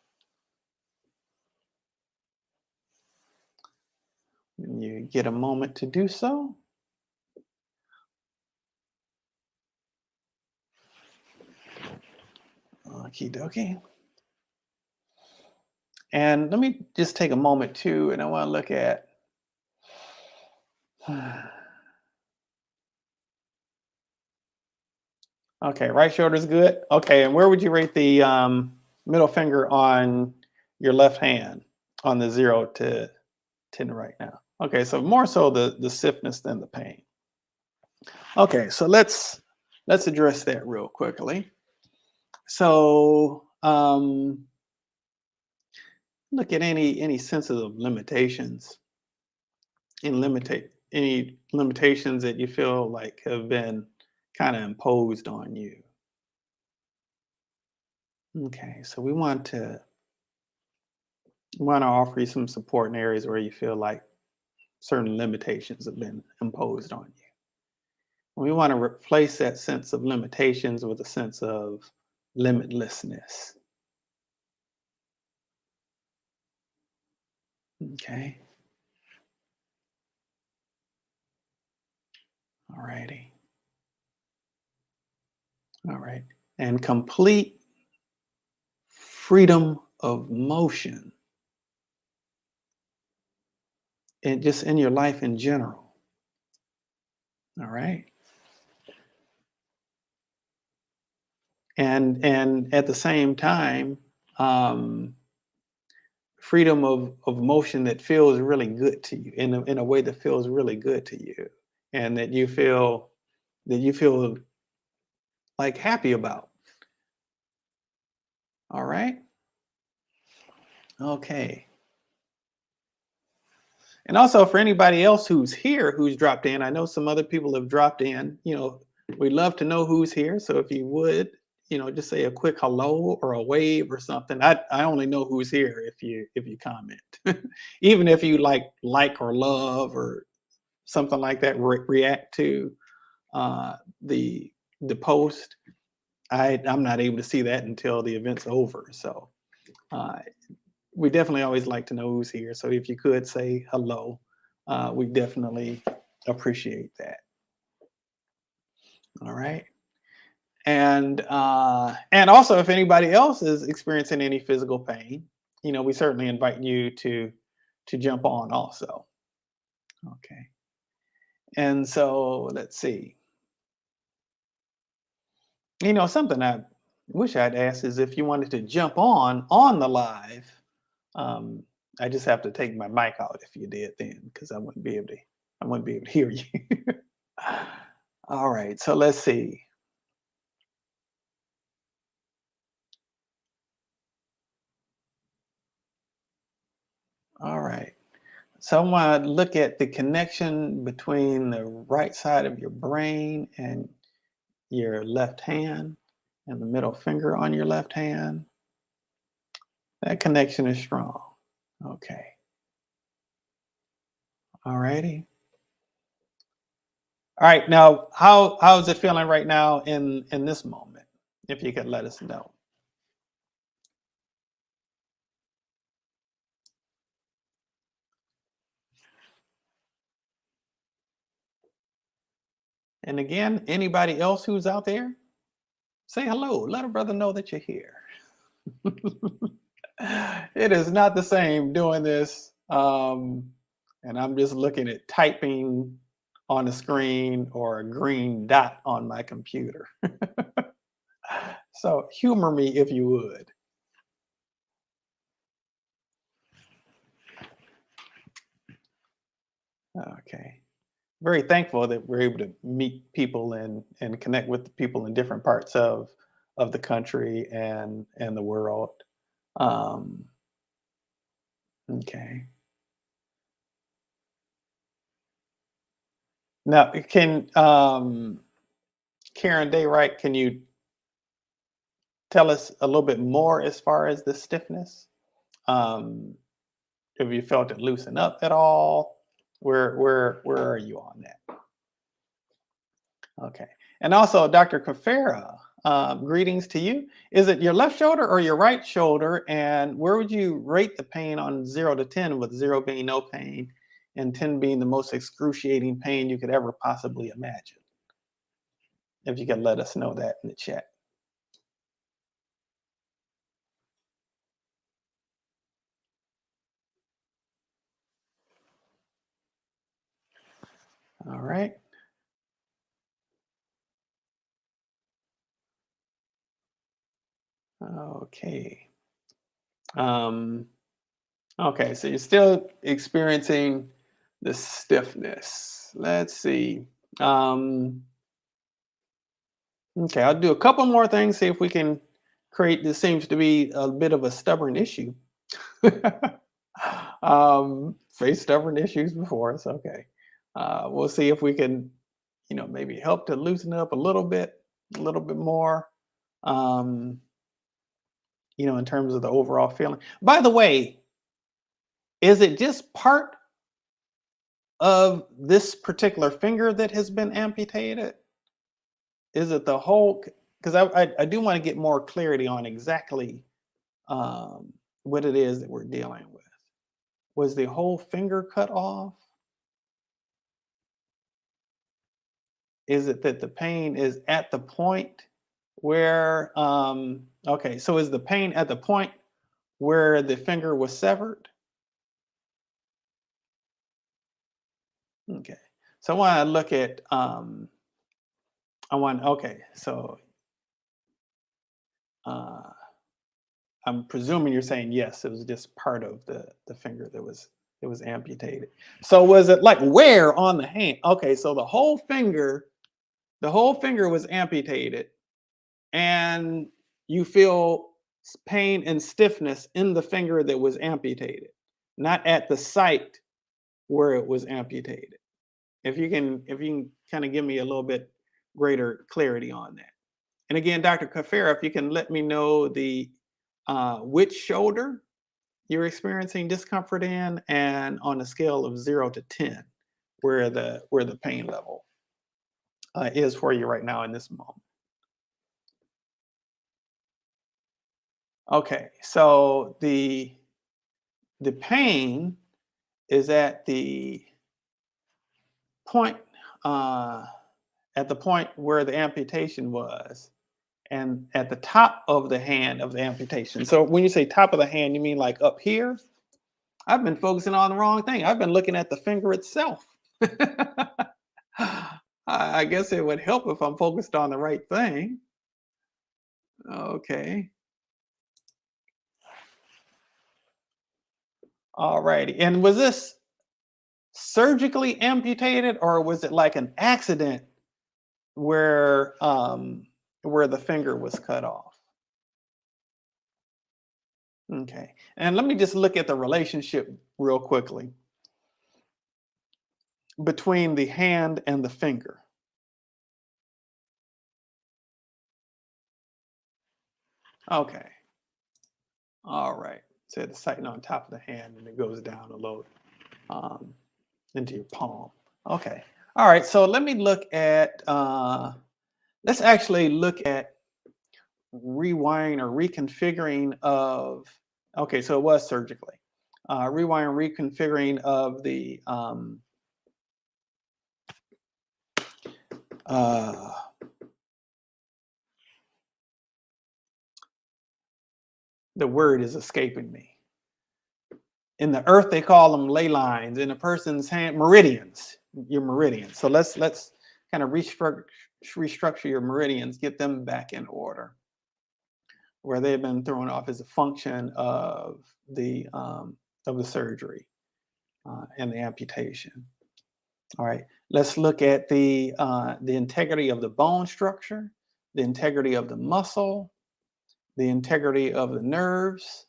Speaker 1: When you get a moment to do so. Okie dokie. And let me just take a moment too, and I want to look at. Okay, right shoulder is good. Okay, and where would you rate the middle finger on your left hand on the 0 to 10 right now? Okay, so more so the stiffness than the pain. Okay, so let's address that real quickly. So look at any senses of limitations and limitate any limitations that you feel like have been kind of imposed on you. Okay, so we want to offer you some support in areas where you feel like certain limitations have been imposed on you. We want to replace that sense of limitations with a sense of limitlessness. Okay. All righty. All right. And complete freedom of motion and just in your life in general. All right. And at the same time, um, freedom of motion that feels really good to you in a way that feels really good to you and that you feel like happy about. All right. Okay. And also for anybody else who's here who's dropped in, I know some other people have dropped in. We'd love to know who's here. So if you would, just say a quick hello or a wave or something. I only know who's here if you comment. Even if you like or love or something like that, react to uh, the the post. I'm not able to see that until the event's over. So uh, we definitely always like to know who's here. So if you could say hello, we definitely appreciate that. All right. And also if anybody else is experiencing any physical pain, we certainly invite you to jump on also. Okay. And so let's see. Something wish I'd asked is if you wanted to jump on the live. Um, I just have to take my mic out if you did then, because I wouldn't be able to hear you. All right, so let's see. All right. So I want to look at the connection between the right side of your brain and your left hand and the middle finger on your left hand. That connection is strong. Okay. All righty. All right. Now, how's it feeling right now in this moment? If you could let us know. And again, anybody else who's out there, say hello. Let a brother know that you're here. It is not the same doing this, and I'm just looking at typing on the screen or a green dot on my computer. So humor me if you would. Okay. Very thankful that we're able to meet people and connect with people in different parts of the country and the world. Um, okay. Now, can Karen Daywright, can you tell us a little bit more as far as the stiffness? Um, have you felt it loosen up at all? Where are you on that? Okay. And also, Dr. Kafera, greetings to you. Is it your left shoulder or your right shoulder? And where would you rate the pain on 0 to 10, with 0 being no pain and 10 being the most excruciating pain you could ever possibly imagine? If you could let us know that in the chat. All right. Okay. Um, okay, so you're still experiencing the stiffness. Let's see. Um, okay, I'll do a couple more things, see if we can create this seems to be a bit of a stubborn issue. Faced stubborn issues before, it's okay. We'll see if we can, maybe help to loosen up a little bit more. Um, in terms of the overall feeling. By the way, is it just part of this particular finger that has been amputated? Is it the whole? Because I do want to get more clarity on exactly what it is that we're dealing with. Was the whole finger cut off? Is it that the pain is at the point where, okay, so is the pain at the point where the finger was severed? Okay. So I want to look at, okay, so uh, I'm presuming you're saying yes, it was just part of the finger that was amputated. So was it like where on the hand? Okay, so the whole finger was amputated, and you feel pain and stiffness in the finger that was amputated, not at the site where it was amputated. If you can kind of give me a little bit greater clarity on that. And again, Dr. Kafera, if you can let me know the which shoulder you're experiencing discomfort in, and on a scale of 0 to 10, where the pain level is for you right now in this moment. Okay, so the pain is point uh, at the point where the amputation was, and at the top of the hand of the amputation. So when you say top of the hand, you mean like up here? I've been focusing on the wrong thing. I've been looking at the finger itself. I guess it would help if I'm focused on the right thing. Okay. All righty. And was this surgically amputated, or was it like an accident where the finger was cut off? Okay. And let me just look at the relationship real quickly between the hand and the finger. Okay. All right. So it's sighting on top of the hand and it goes down a little um, into your palm. Okay. All right. So let me look at, let's actually look at rewiring or reconfiguring of, okay, so it was surgically. Rewiring, reconfiguring of uh, the word is escaping me. In the earth, they call them ley lines. In a person's hand, meridians. Your meridians. So let's kind of restructure your meridians, get them back in order, where they've been thrown off as a function of the surgery and the amputation. All right. Let's look at the integrity of the bone structure, the integrity of the muscle, the integrity of the nerves.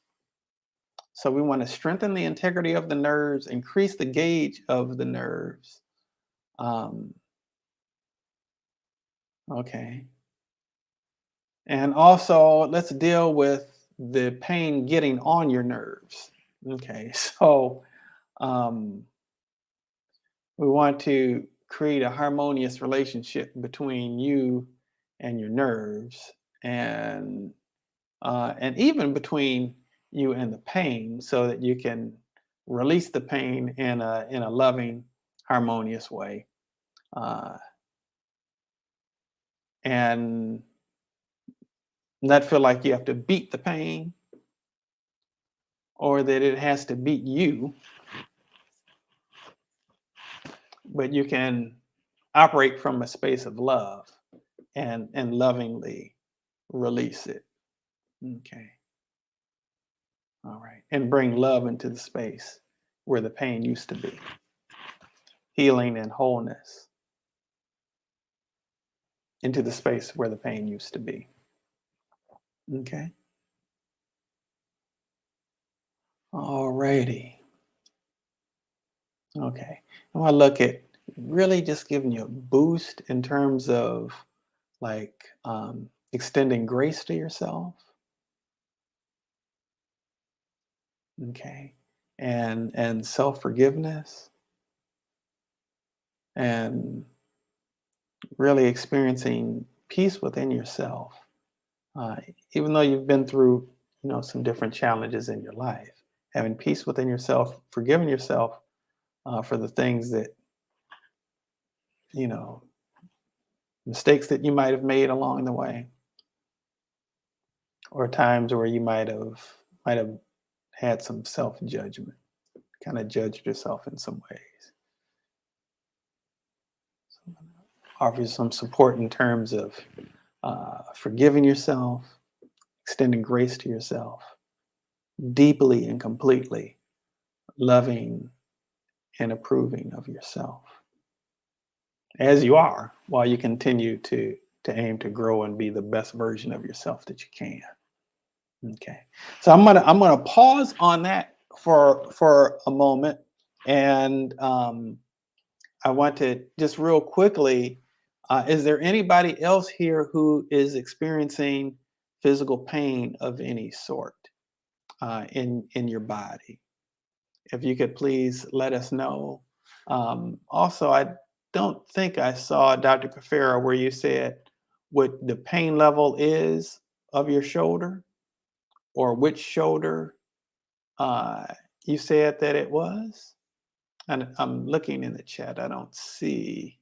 Speaker 1: So we want to strengthen the integrity of the nerves, increase the gauge of the nerves. Um, okay. And also, let's deal with the pain getting on your nerves. Okay. So um, we want to create a harmonious relationship between you and your nerves, and even between you and the pain, so that you can release the pain in a loving, harmonious way, uh, and not feel like you have to beat the pain or that it has to beat you, but you can operate from a space of love and lovingly release it. Okay. All right. And bring love into the space where the pain used to be. Healing and wholeness into the space where the pain used to be. Okay. All righty. Okay. I want to look at really just giving you a boost in terms of like extending grace to yourself. Okay. And self-forgiveness, and really experiencing peace within yourself. Uh, Even though you've been through, some different challenges in your life, having peace within yourself, forgiving yourself for the things that, you know, mistakes that you might have made along the way, or times where you might have had some self-judgment, kind of judged yourself in some ways. So offer you some support in terms of forgiving yourself, extending grace to yourself, deeply and completely loving and approving of yourself as you are, while you continue to aim to grow and be the best version of yourself that you can. Okay. So I'm gonna pause on that for a moment, and I want to just real quickly. Is there anybody else here who is experiencing physical pain of any sort in your body? If you could please let us know. Also, I don't think I saw, Dr. Kafera, where you said what the pain level is of your shoulder, or which shoulder uh, you said that it was. And I'm looking in the chat. I don't see.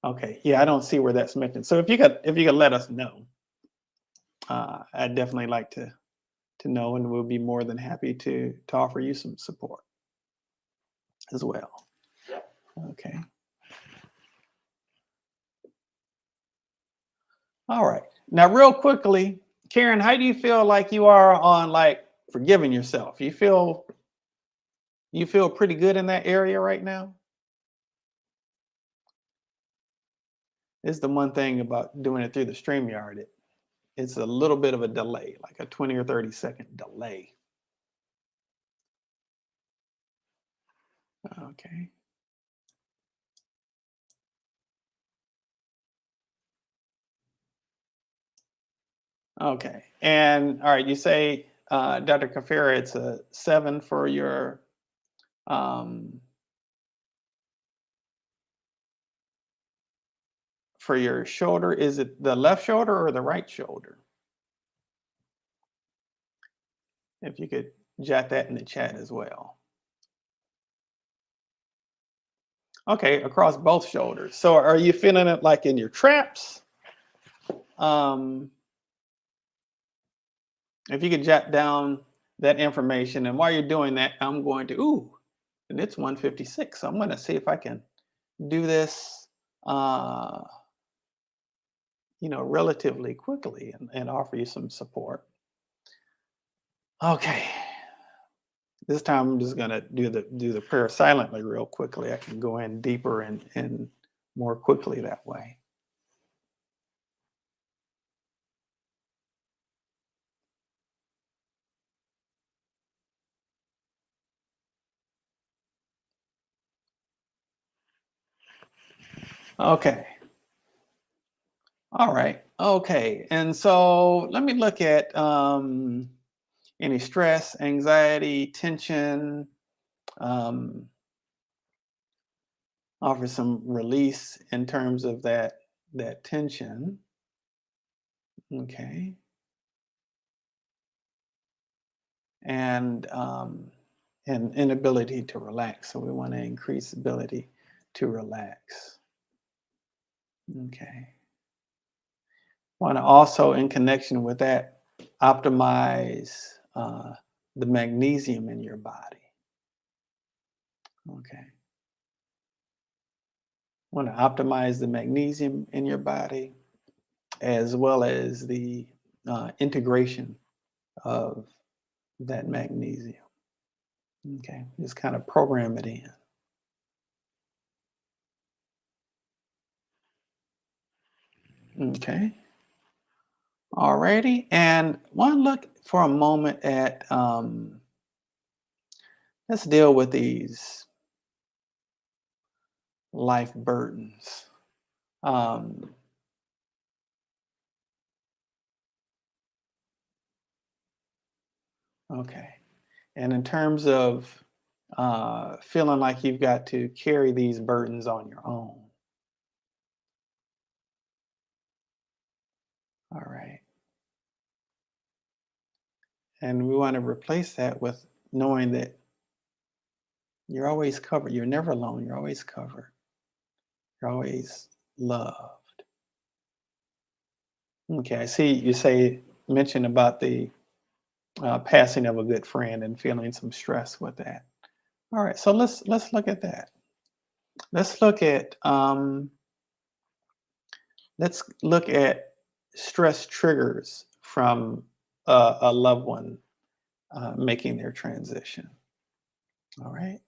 Speaker 1: Okay, yeah, I don't see where that's mentioned. So if you could let us know, I'd definitely like to know, and we'll be more than happy to offer you some support as well. Okay. All right. Now, real quickly, Karen, how do you feel like you are on like forgiving yourself? You feel pretty good in that area right now? It's the one thing about doing it through the StreamYard. It's a little bit of a delay, like a 20 or 30-second delay. Okay. Okay. And all right, you say, Dr. Kafira, it's a 7 um, for your shoulder. Is it the left shoulder or the right shoulder? If you could jot that in the chat as well. Okay, across both shoulders. So are you feeling it like in your traps? Um, if you could jot down that information, and while you're doing that, I'm going to, and it's 1:56. So I'm going to see if I can do this, uh, relatively quickly and offer you some support. Okay. This time I'm just gonna do the prayer silently real quickly. I can go in deeper and more quickly that way. Okay. All right. Okay. And so let me look at any stress, anxiety, tension, um, offer some release in terms of that tension. Okay. And inability to relax. So we want to increase ability to relax. Okay. Want to also, in connection with that, optimize the magnesium in your body. Okay. Want to optimize the magnesium in your body as well as the integration of that magnesium. Okay. Just kind of program it in. Okay. Alrighty. And want to look for a moment at, let's deal with these life burdens. Um, okay. And in terms of feeling like you've got to carry these burdens on your own. All right. And we want to replace that with knowing that you're always covered. You're never alone. You're always covered. You're always loved. Okay. I see you mention about the passing of a good friend and feeling some stress with that. All right. So let's look at that. Let's look at let's look at stress triggers from a loved one making their transition. All right.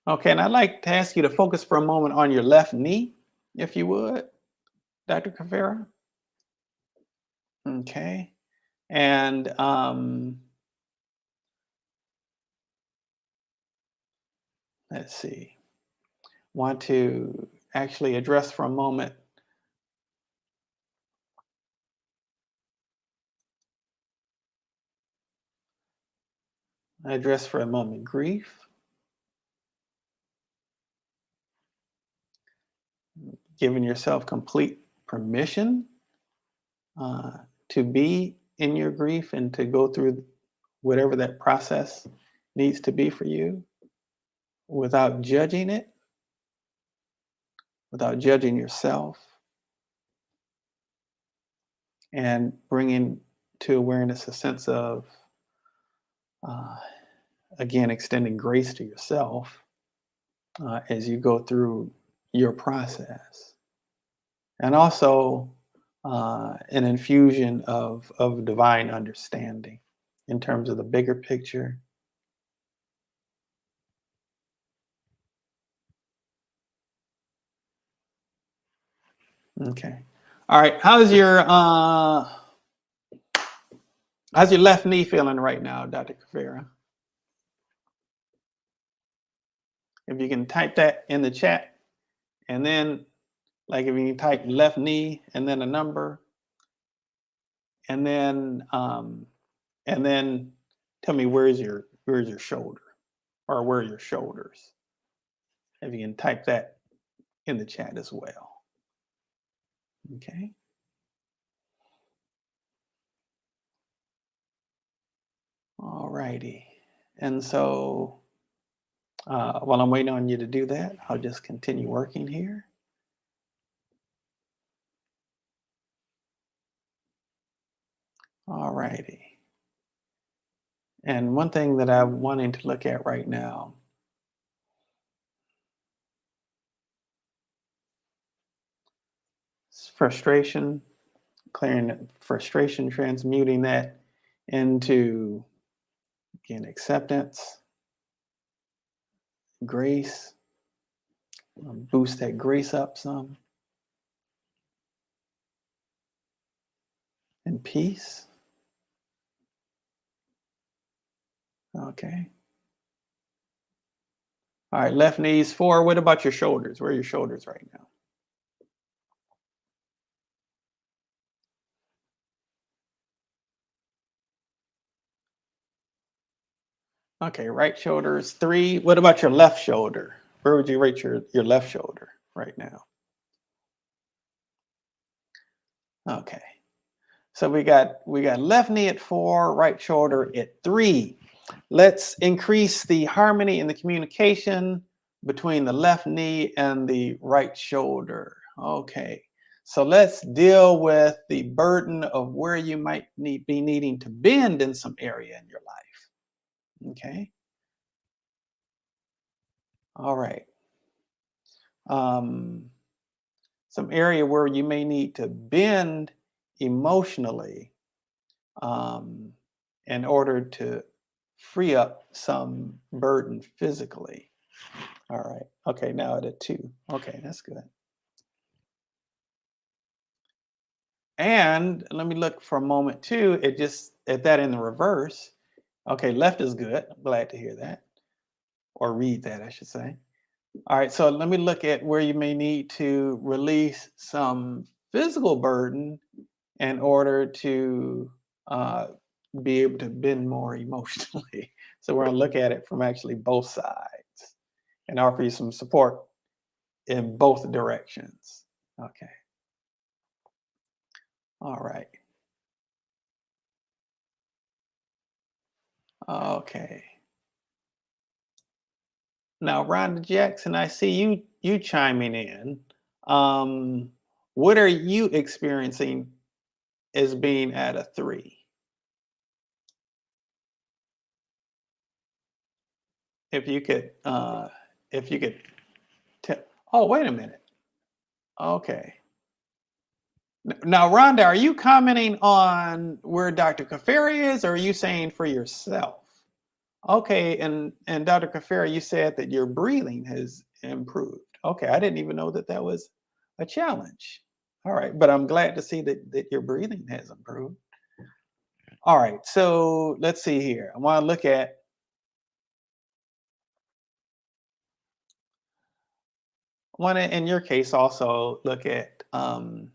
Speaker 1: Okay. And I'd like to ask you to focus for a moment on your left knee, if you would, Dr. Cavera. Okay. And let's see. Want to actually address for a moment grief, giving yourself complete permission uh, to be in your grief and to go through whatever that process needs to be for you without judging it, without judging yourself, and bringing to awareness a sense of Uh, Again, extending grace to yourself as you go through your process, and also an infusion of divine understanding in terms of the bigger picture. Okay. All right. How's your left knee feeling right now, Dr. Kafira? If you can type that in the chat, and then like if you can type left knee and then a number, and then and then tell me where's your shoulder, or where are your shoulders? If you can type that in the chat as well. Okay. All righty. And so while I'm waiting on you to do that, I'll just continue working here. All righty. And one thing that I'm wanting to look at right now is frustration, clearing frustration, transmuting that into, again, acceptance, grace, boost that grace up some, and peace. Okay. All right, left knees forward. What about your shoulders? Where are your shoulders right now? Okay, right shoulders 3. What about your left shoulder? Where would you rate your left shoulder right now? Okay. So we got left knee at 4, right shoulder at 3. Let's increase the harmony in the communication between the left knee and the right shoulder. Okay. So let's deal with the burden of where you might be needing to bend in some area in your life. Okay. All right. Um, some area where you may need to bend emotionally um, in order to free up some burden physically. All right. Okay. Now at a 2. Okay. That's good. And let me look for a moment too. It just at that in the reverse. Okay. Left is good. I'm glad to hear that, or read that, I should say. All right. So let me look at where you may need to release some physical burden in order to uh, be able to bend more emotionally. So we're going to look at it from actually both sides and offer you some support in both directions. Okay. All right. Okay. Now, Rhonda Jackson, I see you chiming in. Um, what are you experiencing as being at a 3? If you could, if you could tell. Oh, wait a minute. Okay. Now, Rhonda, are you commenting on where Dr. Kaferi is, or are you saying for yourself? Okay, and Dr. Kaferi, you said that your breathing has improved. Okay, I didn't even know that that was a challenge. All right, but I'm glad to see that your breathing has improved. All right, so let's see here. I want to look at, I want to, in your case, also look at, want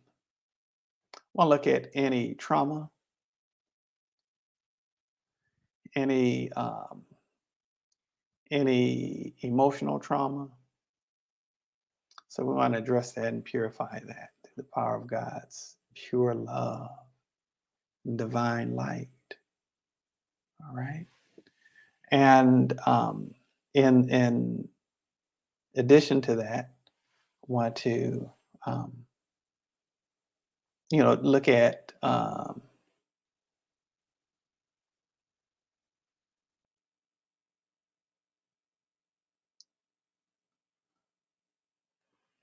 Speaker 1: to look at any trauma, any any emotional trauma. So we want to address that and purify that through the power of God's pure love, divine light. All right. And in addition to that, want to look at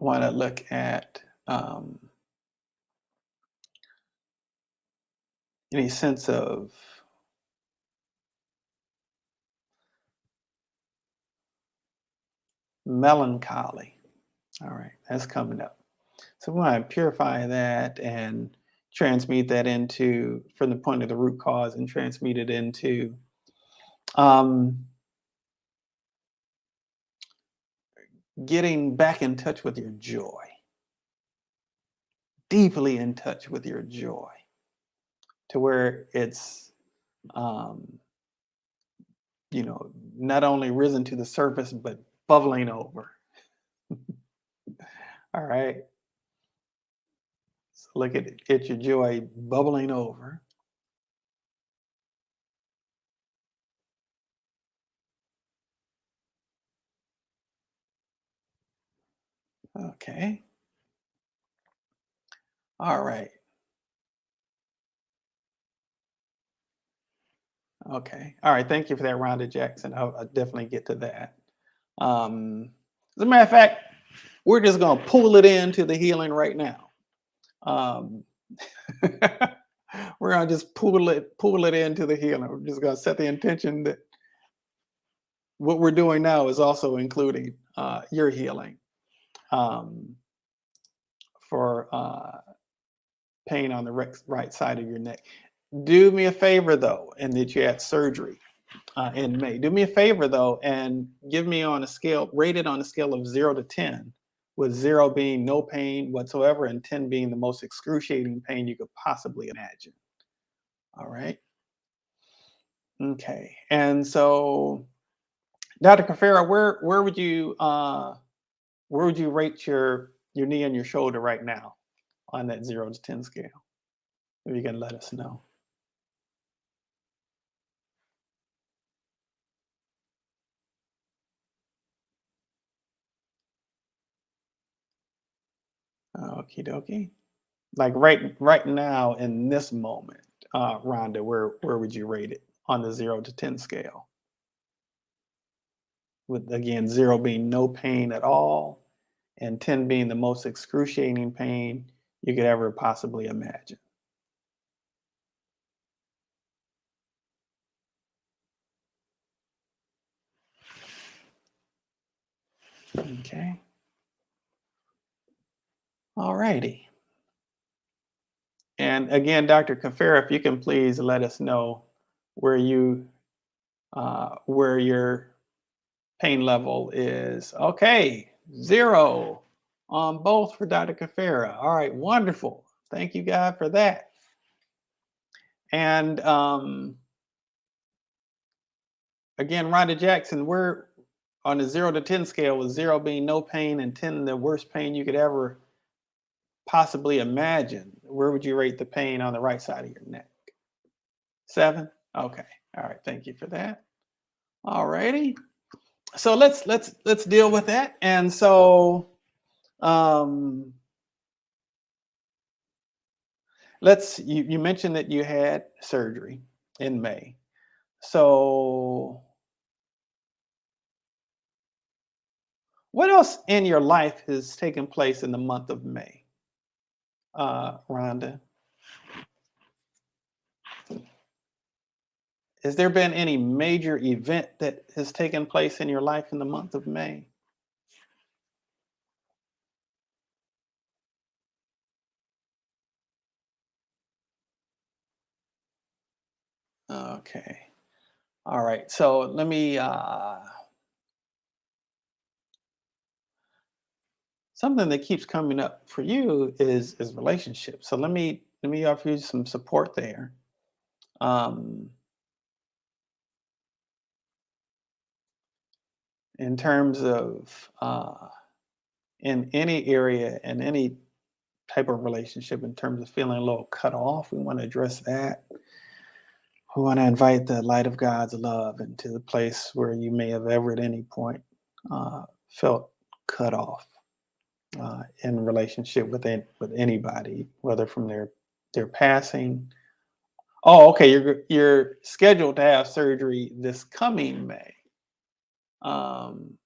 Speaker 1: want to look at any sense of melancholy. All right, that's coming up. So we want to purify that and transmute that into, from the point of the root cause, and transmute it into um, getting back in touch with your joy, deeply in touch with your joy, to where it's, um, not only risen to the surface, but bubbling over. All right. So look at your joy bubbling over. Okay. All right. Okay. All right. Thank you for that, Rhonda Jackson. I'll definitely get to that. As a matter of fact, we're just going to pull it into the healing right now. Um, we're going to just pull it into the healing. We're just going to set the intention that what we're doing now is also including your healing um, for pain on the right side of your neck. Do me a favor though, and that you had surgery in May. Do me a favor though, and give me on a scale, rated on a scale of 0 to 10, with 0 being no pain whatsoever and 10 being the most excruciating pain you could possibly imagine. All right. Okay. And so, Dr. Kafera, where would you rate your knee and your shoulder right now on that 0 to 10 scale? If you can let us know. Okie dokie. Like right now in this moment, Rhonda, where would you rate it on the 0 to 10 scale? With again 0 being no pain at all, and 10 being the most excruciating pain you could ever possibly imagine. Okay. All righty. And again, Dr. Kafera, if you can please let us know where where your pain level is. Okay, 0 on both for Dr. Kafera. All right, wonderful. Thank you, God, for that. And again, Rhonda Jackson, we're on the 0 to 10 scale, with 0 being no pain and 10 the worst pain you could ever possibly imagine. Where would you rate the pain on the right side of your neck? 7? Okay. All right. Thank you for that. All righty. So let's deal with that. And so um you mentioned that you had surgery in May. So what else in your life has taken place in the month of May, Rhonda? Has there been any major event that has taken place in your life in the month of May? Okay. All right. So let me something that keeps coming up for you is relationships. So let me offer you some support there. Um, in terms of in any area, in any type of relationship, in terms of feeling a little cut off, we want to address that. We want to invite the light of God's love into the place where you may have ever at any point felt cut off in relationship with anybody, whether from their passing. Oh, okay. You're scheduled to have surgery this coming May. Um,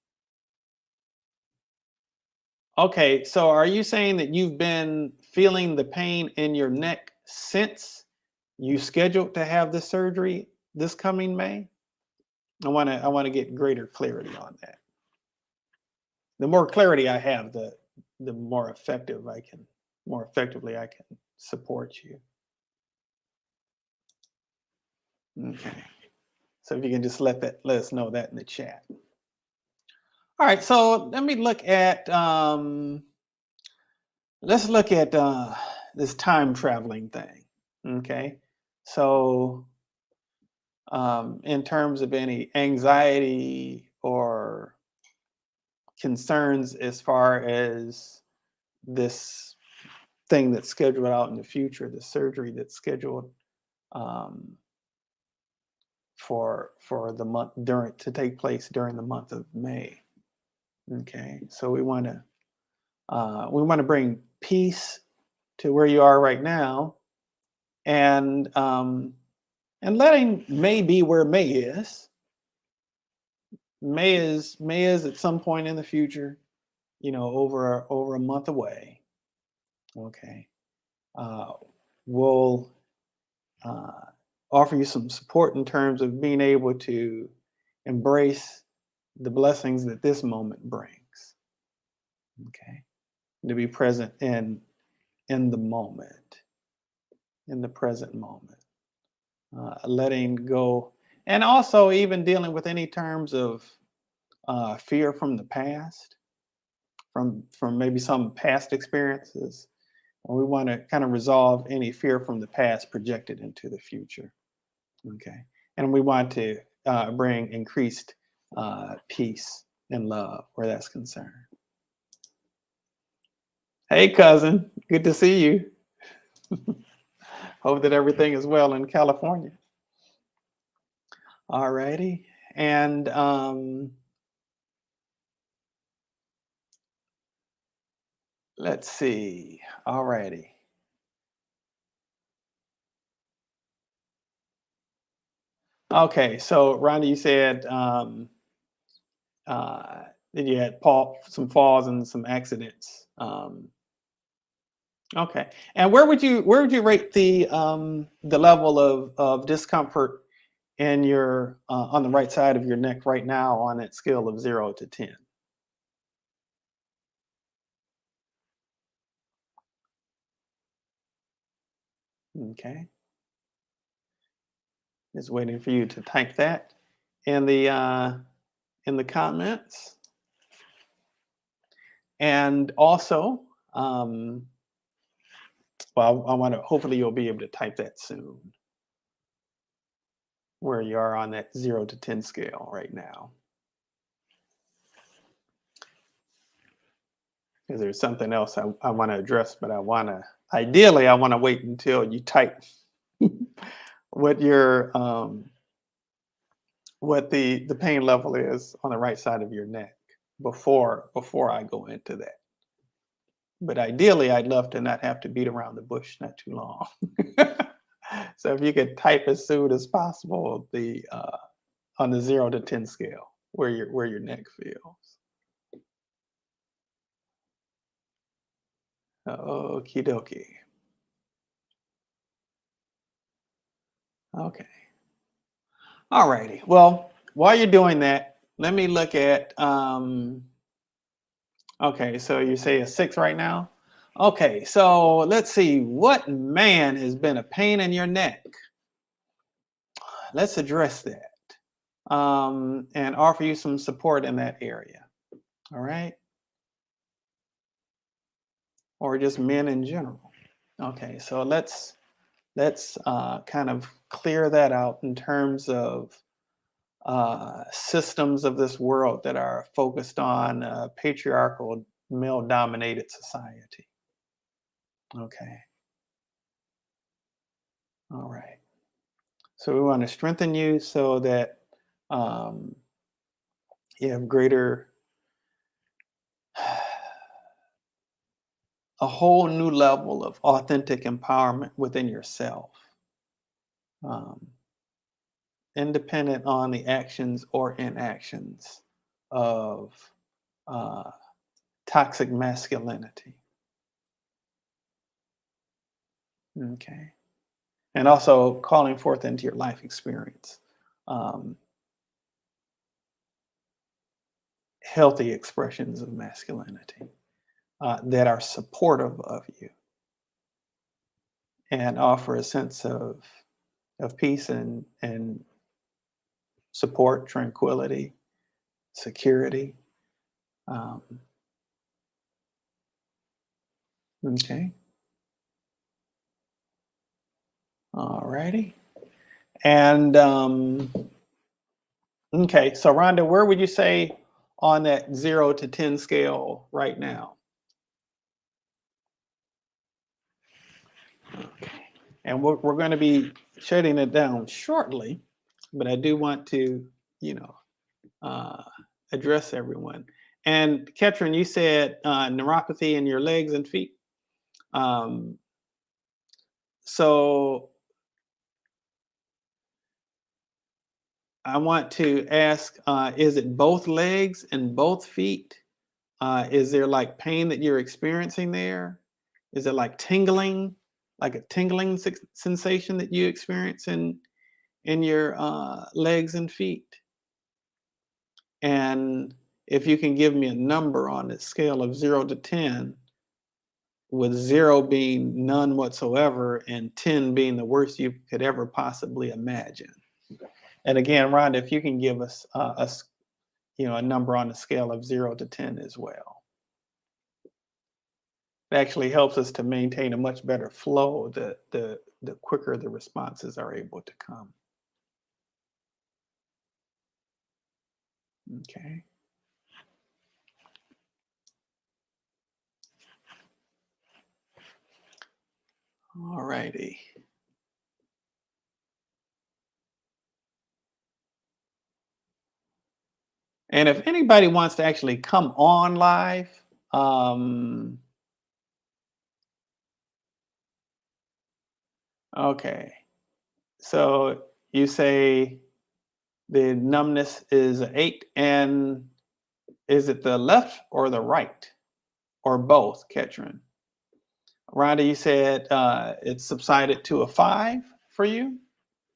Speaker 1: Okay, so are you saying that you've been feeling the pain in your neck since you scheduled to have the surgery this coming May? I want to get greater clarity on that. The more clarity I have, the more effectively I can support you. Okay. So if you can just let us know that in the chat. All right, so let me look at let's look at this time traveling thing. Okay. So in terms of any anxiety or concerns as far as this thing that's scheduled out in the future, the surgery that's scheduled um, for the month during to take place during the month of May. Okay, so we want to bring peace to where you are right now, and letting May be where May is. May is at some point in the future, over a month away. Okay, uh, we'll uh, offer you some support in terms of being able to embrace the blessings that this moment brings. Okay, to be present in the moment, in the present moment, letting go, and also even dealing with any terms of fear from the past, from maybe some past experiences. And we want to kind of resolve any fear from the past projected into the future. Okay, and we want to bring increased peace and love where that's concerned. Hey, cousin, good to see you. Hope that everything is well in California. All righty, and let's see. All righty. Okay, so Rhonda, you said uh, that you had some falls and some accidents. Okay, and where would you rate the level of discomfort in your on the right side of your neck right now on that scale of 0 to 10? Okay, just waiting for you to type that in the comments, and also, well, I want to. Hopefully, you'll be able to type that soon. Where you are on that 0 to 10 scale right now, because there's something else I want to address, but ideally I want to wait until you type what your what the pain level is on the right side of your neck before I go into that. But ideally, I'd love to not have to beat around the bush not too long. So if you could type as soon as possible the on the 0 to 10 scale where your neck feels. Okie dokie. Okay. All righty. Well, while you're doing that, let me look at okay, so you say a 6 right now? Okay, so let's see. What man has been a pain in your neck? Let's address that. And offer you some support in that area. All right? Or just men in general. Okay, so let's kind of clear that out in terms of systems of this world that are focused on patriarchal, male dominated society. Okay. All right. So we want to strengthen you so that um, you have a whole new level of authentic empowerment within yourself, um, independent on the actions or inactions of uh, toxic masculinity. Okay. And also calling forth into your life experience um, healthy expressions of masculinity that are supportive of you and offer a sense of peace and support, tranquility, security. Um, okay. All righty. And okay, so Rhonda, where would you say on that 0 to 10 scale right now? Okay. And we're going to be shutting it down shortly, but I do want to, you know, uh, address everyone. And Ketrin, you said neuropathy in your legs and feet. Um, so I want to ask, is it both legs and both feet? Is there like pain that you're experiencing there? Is it like tingling, like a tingling sensation that you experience in your legs and feet? And if you can give me a number on the scale of 0 to 10, with 0 being none whatsoever and 10 being the worst you could ever possibly imagine. And again, Rhonda, if you can give us a number on the scale of 0 to 10 as well. It actually helps us to maintain a much better flow. The quicker the responses are able to come. Okay. All righty. And if anybody wants to actually come on live, um, okay. So you say the numbness is 8, and is it the left or the right or both, Ketrin? Rhonda, you said it subsided to a 5 for you.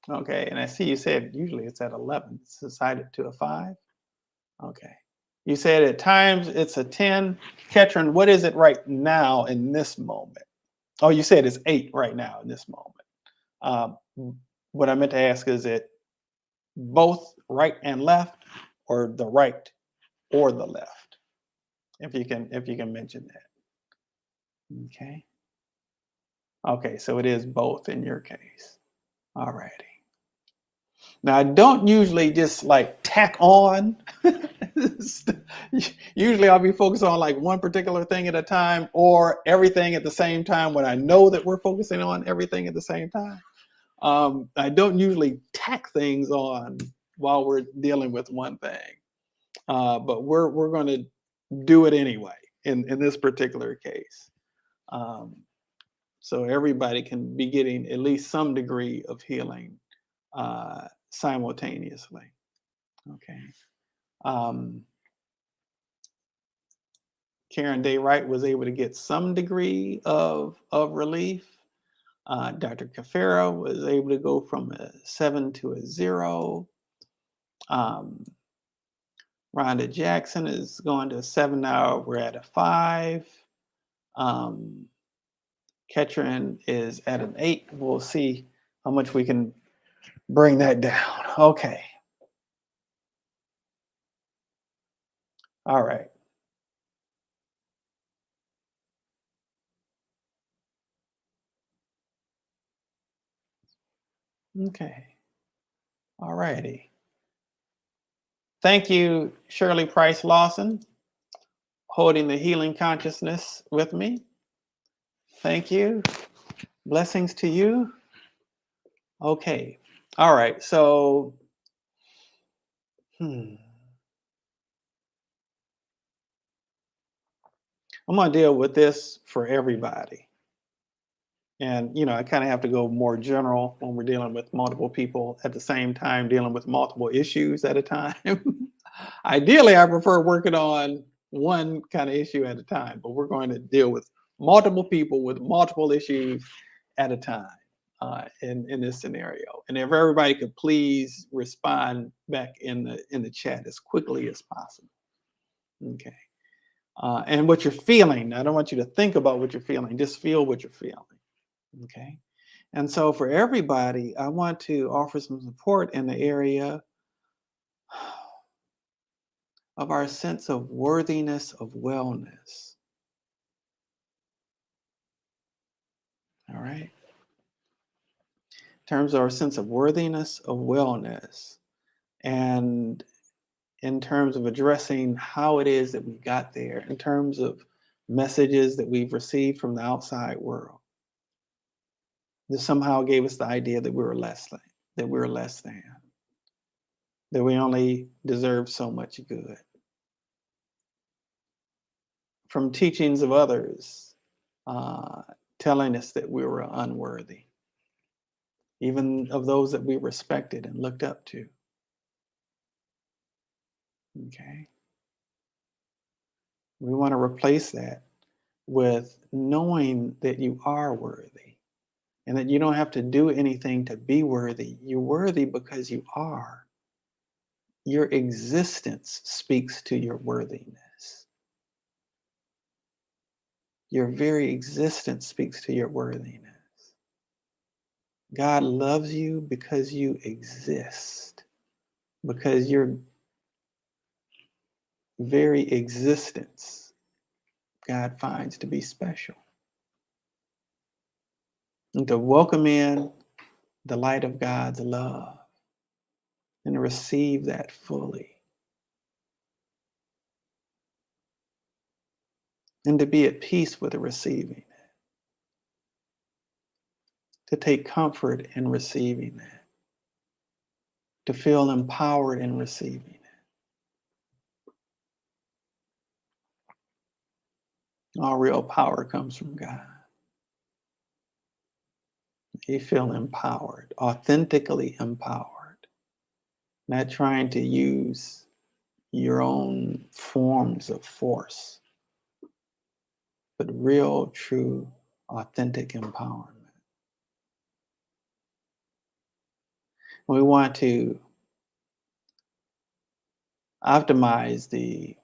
Speaker 1: Okay, and I see you said usually it's at 11. It's subsided to a 5. Okay. You said at times it's a 10. Ketrin, what is it right now in this moment? Oh, you said it's 8 right now in this moment. What I meant to ask is it both right and left, or the right or the left? If you can mention that. Okay. Okay, so it is both in your case. All righty. Now I don't usually just like tack on. Usually I'll be focused on like one particular thing at a time or everything at the same time when I know that we're focusing on everything at the same time. I don't usually tack things on while we're dealing with one thing, but we're going to do it anyway in this particular case. So everybody can be getting at least some degree of healing simultaneously. Okay. Karen Day Wright was able to get some degree of relief. Dr. Cafera was able to go from a 7 to a 0. Rhonda Jackson is going to a 7 now. We're at a 5. Ketrin is at an 8. We'll see how much we can bring that down. Okay. All right. Okay. All righty. Thank you, Shirley Price Lawson, holding the healing consciousness with me. Thank you. Blessings to you. Okay. All right. So, I'm going to deal with this for everybody. And, I kind of have to go more general when we're dealing with multiple people at the same time, dealing with multiple issues at a time. Ideally, I prefer working on one kind of issue at a time, but we're going to deal with multiple people with multiple issues at a time in this scenario. And if everybody could please respond back in the chat as quickly as possible. Okay. And what you're feeling. I don't want you to think about what you're feeling. Just feel what you're feeling. Okay. And so for everybody, I want to offer some support in the area of our sense of worthiness of wellness. All right. In terms of our sense of worthiness of wellness, and in terms of addressing how it is that we got there, in terms of messages that we've received from the outside world that somehow gave us the idea that we were less than, that we were less than, that we only deserve so much good. From teachings of others telling us that we were unworthy, even of those that we respected and looked up to. Okay. We want to replace that with knowing that you are worthy and that you don't have to do anything to be worthy. You're worthy because you are. Your existence speaks to your worthiness. Your very existence speaks to your worthiness. God loves you because you exist, because your very existence God finds to be special. And to welcome in the light of God's love and receive that fully. And to be at peace with receiving it. To take comfort in receiving that. To feel empowered in receiving it. All real power comes from God. You feel empowered, authentically empowered, not trying to use your own forms of force, but real, true, authentic empowerment. We want to optimize the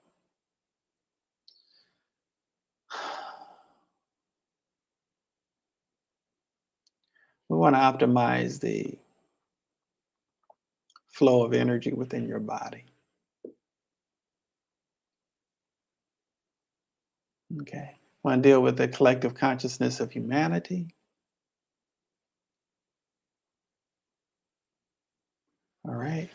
Speaker 1: flow of energy within your body. Okay. Want to deal with the collective consciousness of humanity. All right.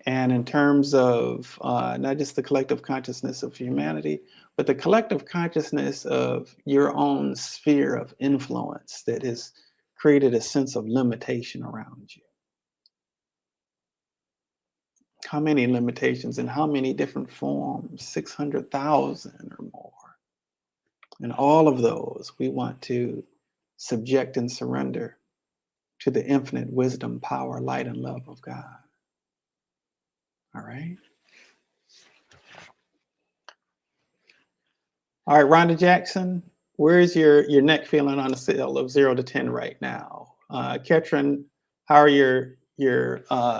Speaker 1: And in terms of not just the collective consciousness of humanity, but the collective consciousness of your own sphere of influence that has created a sense of limitation around you. How many limitations and how many different forms? 600,000 or more. And all of those we want to subject and surrender to the infinite wisdom, power, light, and love of God. All right. All right, Rhonda Jackson, where's your neck feeling on a scale of 0 to 10 right now? Ketrin, how are your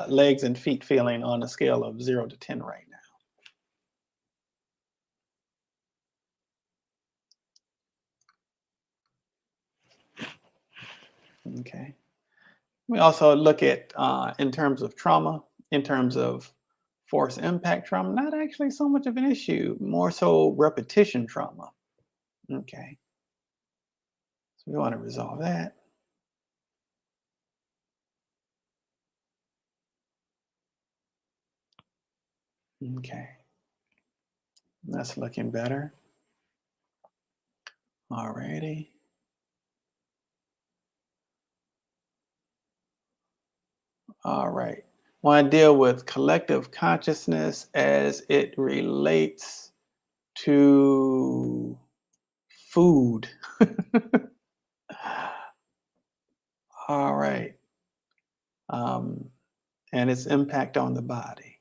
Speaker 1: legs and feet feeling on a scale of 0 to 10 right now? Okay. We also look at, in terms of trauma, in terms of force impact trauma, not actually so much of an issue, more so repetition trauma. Okay. So we want to resolve that. Okay. That's looking better. All righty. All right. Want to deal with collective consciousness as it relates to food. All right. And its impact on the body.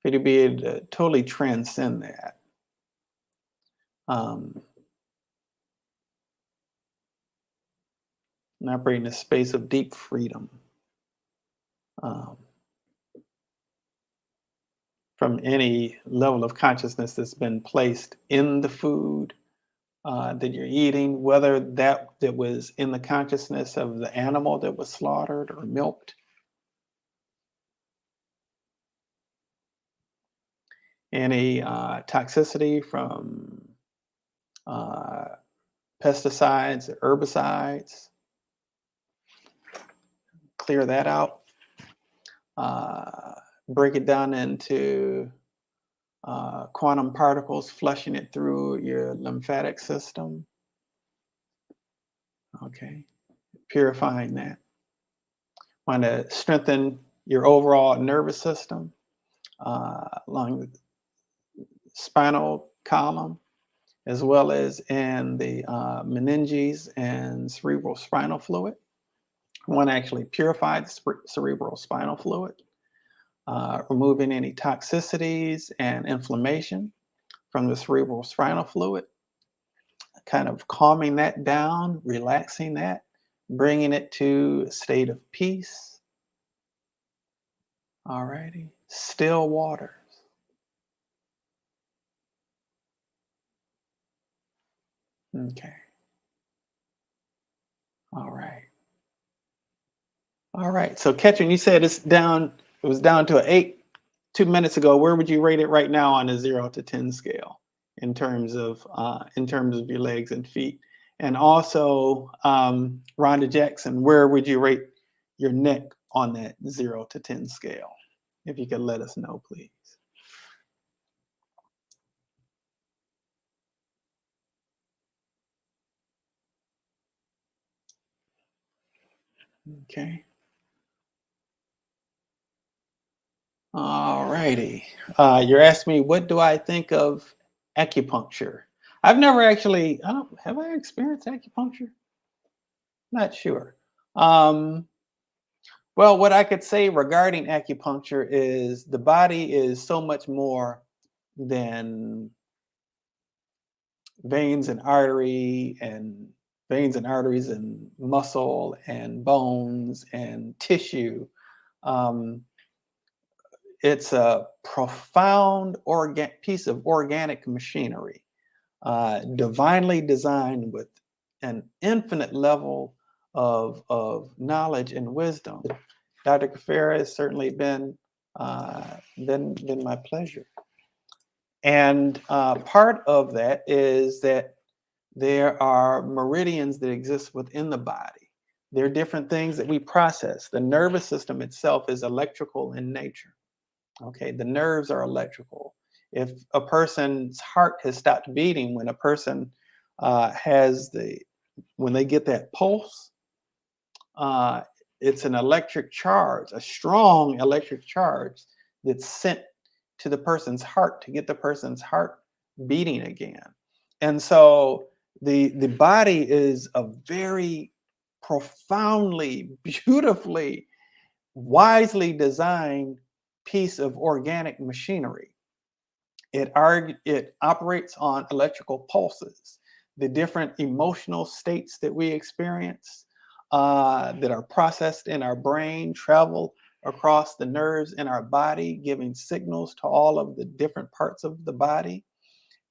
Speaker 1: For you to be able to totally transcend that. um, and operate in a space of deep freedom um, from any level of consciousness that's been placed in the food that you're eating, whether that was in the consciousness of the animal that was slaughtered or milked, any toxicity from uh, pesticides, herbicides, clear that out. Uh, Break it down into quantum particles, flushing it through your lymphatic system. Okay, purifying that. Want to strengthen your overall nervous system, along the spinal column, as well as in the meninges and cerebral spinal fluid. Want to actually purify the cerebral spinal fluid, removing any toxicities and inflammation from the cerebral spinal fluid, kind of calming that down, relaxing that, bringing it to a state of peace. All righty. Still waters. Okay. All right. All right. So, Ketrin, you said it's down. It was down to an 8 2 minutes ago. Where would you rate it right now on a 0 to 10 scale in terms of your legs and feet? And also, Rhonda Jackson, where would you rate your neck on that 0 to 10 scale? If you could let us know, please. Okay. All righty. You're asking me, what do I think of acupuncture? I've never actually, I don't, have I experienced acupuncture? Not sure. Um, well, what I could say regarding acupuncture is the body is so much more than veins and artery and veins and arteries and muscle and bones and tissue. Um, it's a profound piece of organic machinery, divinely designed with an infinite level of knowledge and wisdom. Dr. Kafera has certainly been my pleasure. And part of that is that there are meridians that exist within the body. There are different things that we process. The nervous system itself is electrical in nature. Okay, the nerves are electrical. If a person's heart has stopped beating, when a person when they get that pulse, uh, it's an electric charge, a strong electric charge that's sent to the person's heart to get the person's heart beating again. And so the body is a very profoundly, beautifully, wisely designed piece of organic machinery. It operates on electrical pulses, the different emotional states that we experience that are processed in our brain, travel across the nerves in our body, giving signals to all of the different parts of the body.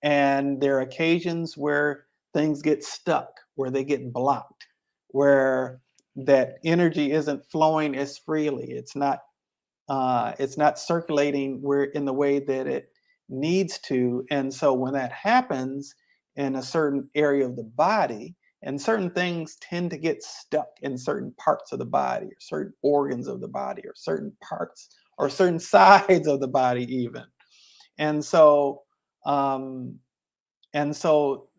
Speaker 1: And there are occasions where things get stuck, where they get blocked, where that energy isn't flowing as freely. It's not circulating where in the way that it needs to. And so when that happens in a certain area of the body, and certain things tend to get stuck in certain parts of the body, or certain organs of the body, or certain parts, or certain sides of the body, even. And so, um, and so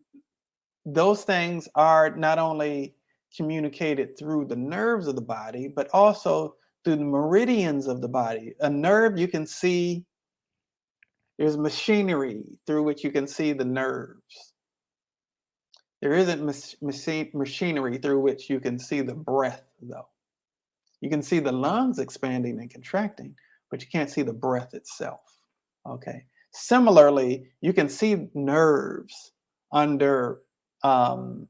Speaker 1: those things are not only communicated through the nerves of the body, but also through the meridians of the body. A nerve, you can see, there's machinery through which you can see the nerves. There isn't machinery through which you can see the breath, though. You can see the lungs expanding and contracting, but you can't see the breath itself. Okay. Similarly, you can see nerves under um,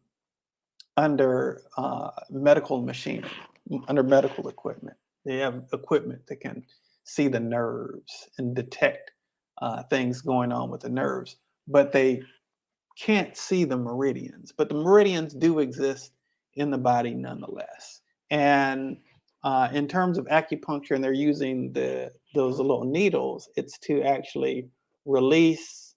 Speaker 1: medical machinery, under medical equipment. They have equipment that can see the nerves and detect things going on with the nerves, but they can't see the meridians. But the meridians do exist in the body nonetheless. And in terms of acupuncture, and they're using those little needles, it's to actually release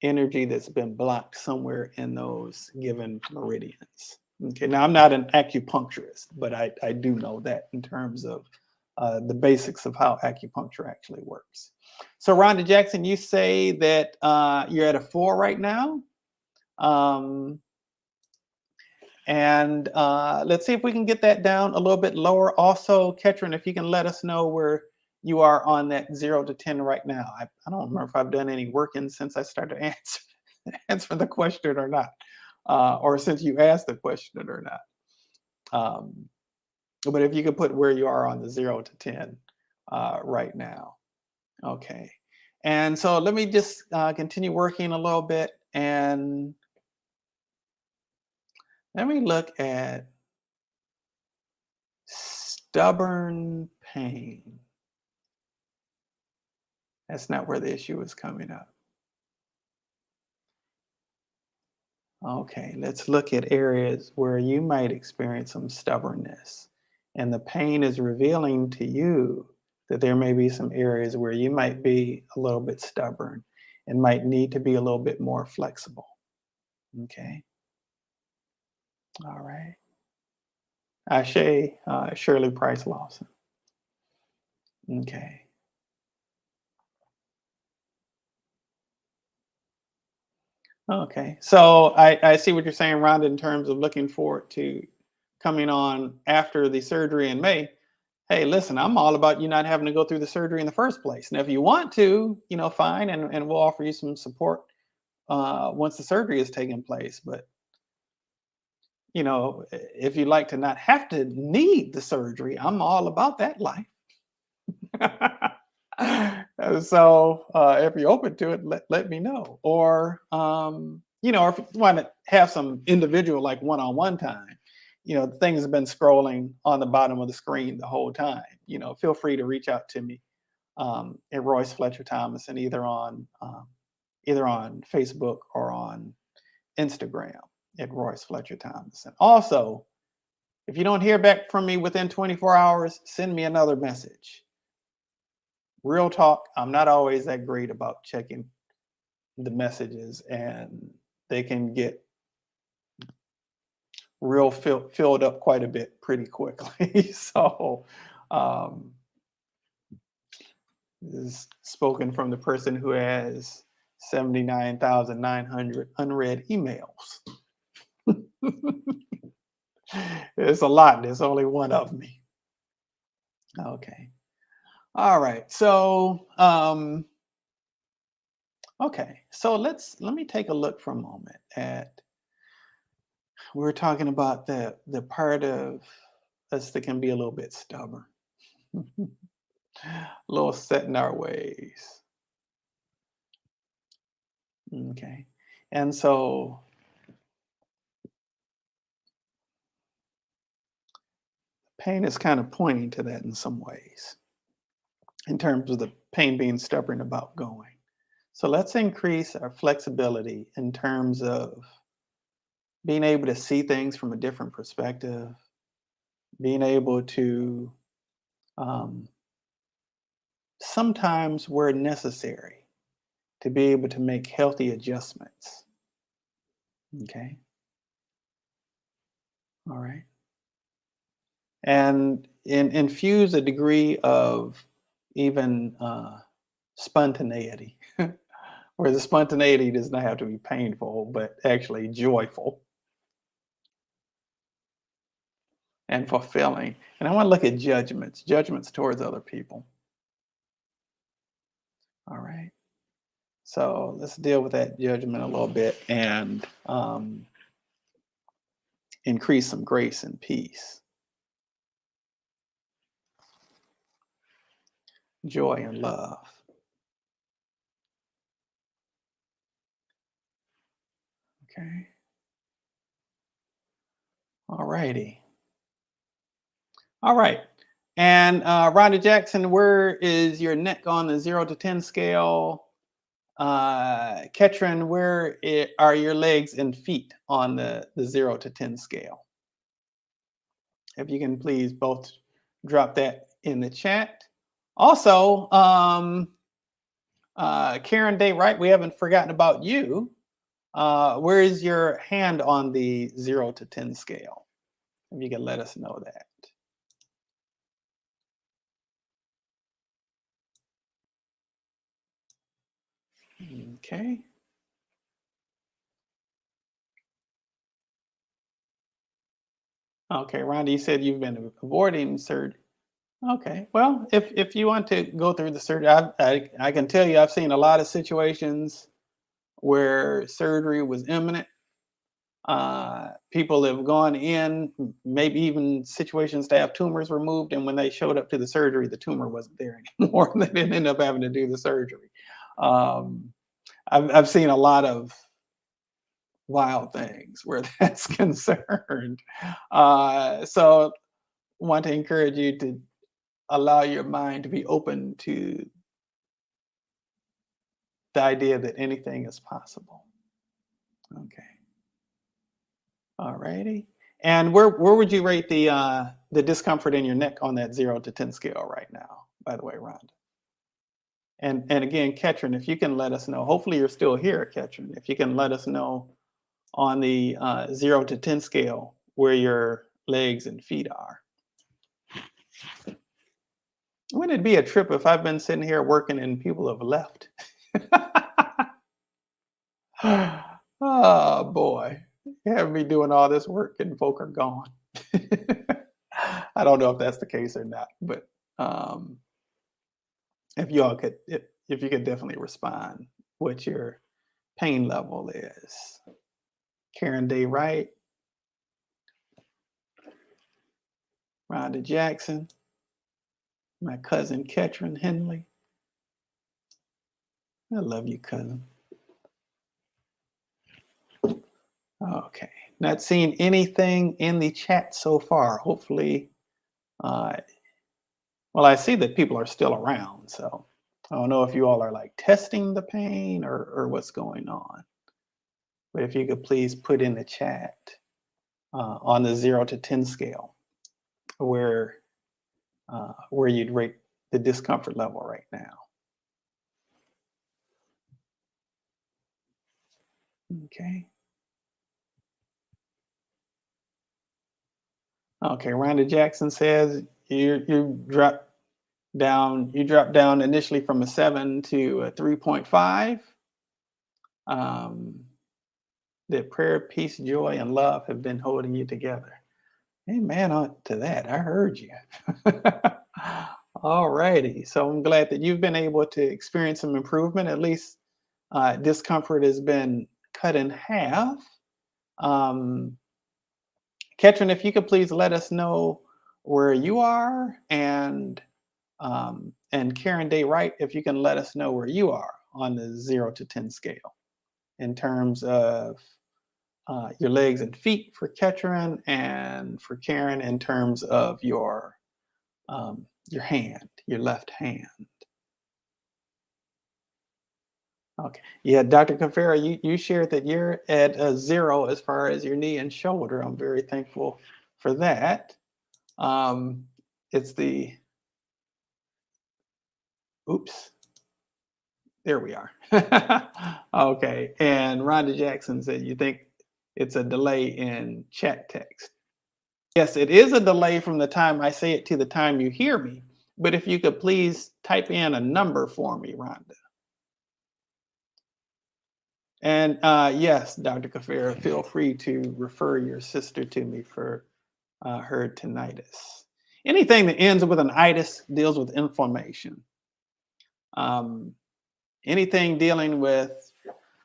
Speaker 1: energy that's been blocked somewhere in those given meridians. Okay, now I'm not an acupuncturist, but I do know that in terms of the basics of how acupuncture actually works. So, Rhonda Jackson, you say that you're at a 4 right now. Um, and let's see if we can get that down a little bit lower. Also, Ketrin, if you can let us know where you are on that 0 to 10 right now. I don't remember if I've done any working since I started answer the question or not, or since you asked the question or not. But if you could put where you are on the 0 to 10 right now. Okay. And so let me just continue working a little bit, and let me look at stubborn pain. That's not where the issue is coming up. Okay, let's look at areas where you might experience some stubbornness. And the pain is revealing to you that there may be some areas where you might be a little bit stubborn and might need to be a little bit more flexible. Okay, all right. Ashe, Shirley Price Lawson. Okay. Okay. So I see what you're saying, Rhonda, in terms of looking forward to coming on after the surgery in May. Hey, listen, I'm all about you not having to go through the surgery in the first place. Now, if you want to, fine, and we'll offer you some support once the surgery is taking place. But, if you like to not have to need the surgery, I'm all about that life. So if you're open to it, let me know. Or, or if you want to have some individual, like one-on-one time, the thing has been scrolling on the bottom of the screen the whole time. Feel free to reach out to me at Royce Fletcher Thomason, either on Facebook or on Instagram at Royce Fletcher Thomason. Also, if you don't hear back from me within 24 hours, send me another message. Real talk, I'm not always that great about checking the messages, and they can get real filled up quite a bit pretty quickly. So this is spoken from the person who has 79,900 unread emails. It's a lot. There's only one of me. Okay. All right. So okay. So let me take a look for a moment at, we're talking about the part of us that can be a little bit stubborn, a little set in our ways. Okay. And so pain is kind of pointing to that in some ways, in terms of the pain being stubborn about going. So let's increase our flexibility in terms of being able to see things from a different perspective, being able to sometimes, where necessary, to be able to make healthy adjustments. Okay. All right. And infuse a degree of even spontaneity, where the spontaneity does not have to be painful, but actually joyful and fulfilling. And I want to look at judgments towards other people. All right. So let's deal with that judgment a little bit, and increase some grace and peace, joy and love. Okay. All righty. All right. And Rhonda Jackson, where is your neck on the 0 to 10 scale? Ketron, are your legs and feet on the 0 to 10 scale? If you can please both drop that in the chat. Also, Karen Day Wright, we haven't forgotten about you. Where is your hand on the 0 to 10 scale? If you can let us know that. Okay. Okay, Rhonda, you said you've been avoiding surgery. Okay, well, if you want to go through the surgery, I can tell you I've seen a lot of situations where surgery was imminent. People have gone in, maybe even situations to have tumors removed, and when they showed up to the surgery, the tumor wasn't there anymore. They didn't end up having to do the surgery. Um, I've seen a lot of wild things where that's concerned. So want to encourage you to allow your mind to be open to the idea that anything is possible. Okay. All righty. And where would you rate the discomfort in your neck on that 0 to 10 scale right now, by the way, Rhonda? And again, Ketron, if you can let us know, hopefully you're still here, Ketron. If you can let us know on the 0 to 10 scale where your legs and feet are. Wouldn't it be a trip if I've been sitting here working and people have left? Oh boy, you have me doing all this work and folk are gone. I don't know if that's the case or not, but um, if y'all could, if you could definitely respond what your pain level is. Karen Day Wright, Rhonda Jackson, my cousin Ketron Henley. I love you, cousin. Okay, not seeing anything in the chat so far. Hopefully, uh, well, I see that people are still around, so I don't know if you all are like testing the pain or what's going on. But if you could please put in the chat on the 0 to 10 scale where you'd rate the discomfort level right now. Okay. Okay, Rhonda Jackson says you dropped down initially from a 7 to a 3.5. Um, that prayer, peace, joy, and love have been holding you together. Amen to that. I heard you. All righty. So I'm glad that you've been able to experience some improvement. At least discomfort has been cut in half. Um, Ketron, if you could please let us know where you are, and Karen Day Wright, if you can let us know where you are on the 0 to 10 scale in terms of your legs and feet for Ketron, and for Karen in terms of your hand, your left hand. Okay. Yeah, Dr. Confera, you shared that you're at a 0 as far as your knee and shoulder. I'm very thankful for that. Um, it's the, oops, there we are. Okay. And Rhonda Jackson said you think it's a delay in chat text. Yes, it is a delay from the time I say it to the time you hear me. But if you could please type in a number for me, Rhonda. And yes, Dr. Kafira, feel free to refer your sister to me for her tinnitus. Anything that ends with an itis deals with inflammation. Um, anything dealing with,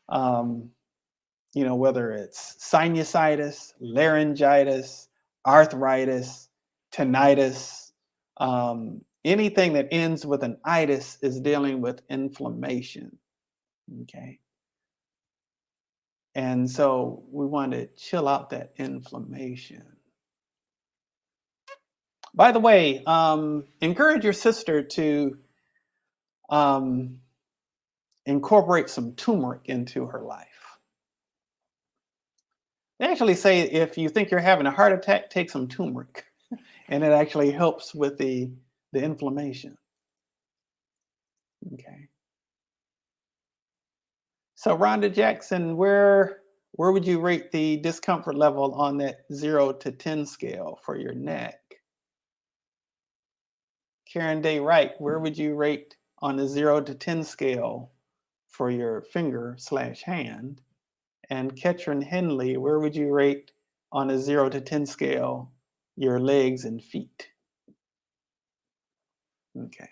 Speaker 1: um, whether it's sinusitis, laryngitis, arthritis, tinnitus, anything that ends with an itis is dealing with inflammation. Okay. And so we want to chill out that inflammation. By the way, encourage your sister to um, incorporate some turmeric into her life. They actually say if you think you're having a heart attack, take some turmeric, and it actually helps with the inflammation. Okay. So Rhonda Jackson, where would you rate the discomfort level on that 0 to 10 scale for your neck? Karen Day Wright, where would you rate on the 0 to 10 scale for your finger/hand? And Ketrin Henley, where would you rate on a 0 to 10 scale your legs and feet? Okay,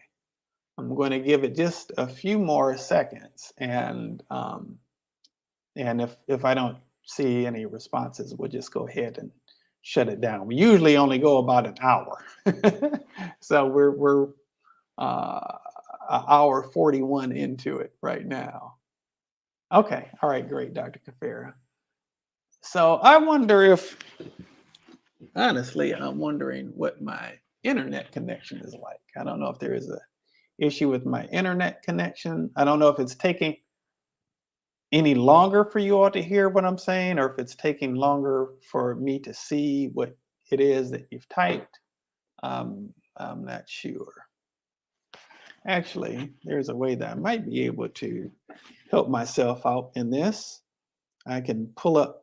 Speaker 1: I'm going to give it just a few more seconds, and if I don't see any responses, we'll just go ahead and shut it down. We usually only go about an hour, so we're an hour 41 into it right now. Okay, all right, great, Dr. Kafera. So I wonder if, honestly, I'm wondering what my internet connection is like. I don't know if there is a issue with my internet connection. I don't know if it's taking any longer for you all to hear what I'm saying, or if it's taking longer for me to see what it is that you've typed. I'm not sure. Actually, there's a way that I might be able to help myself out in this. I can pull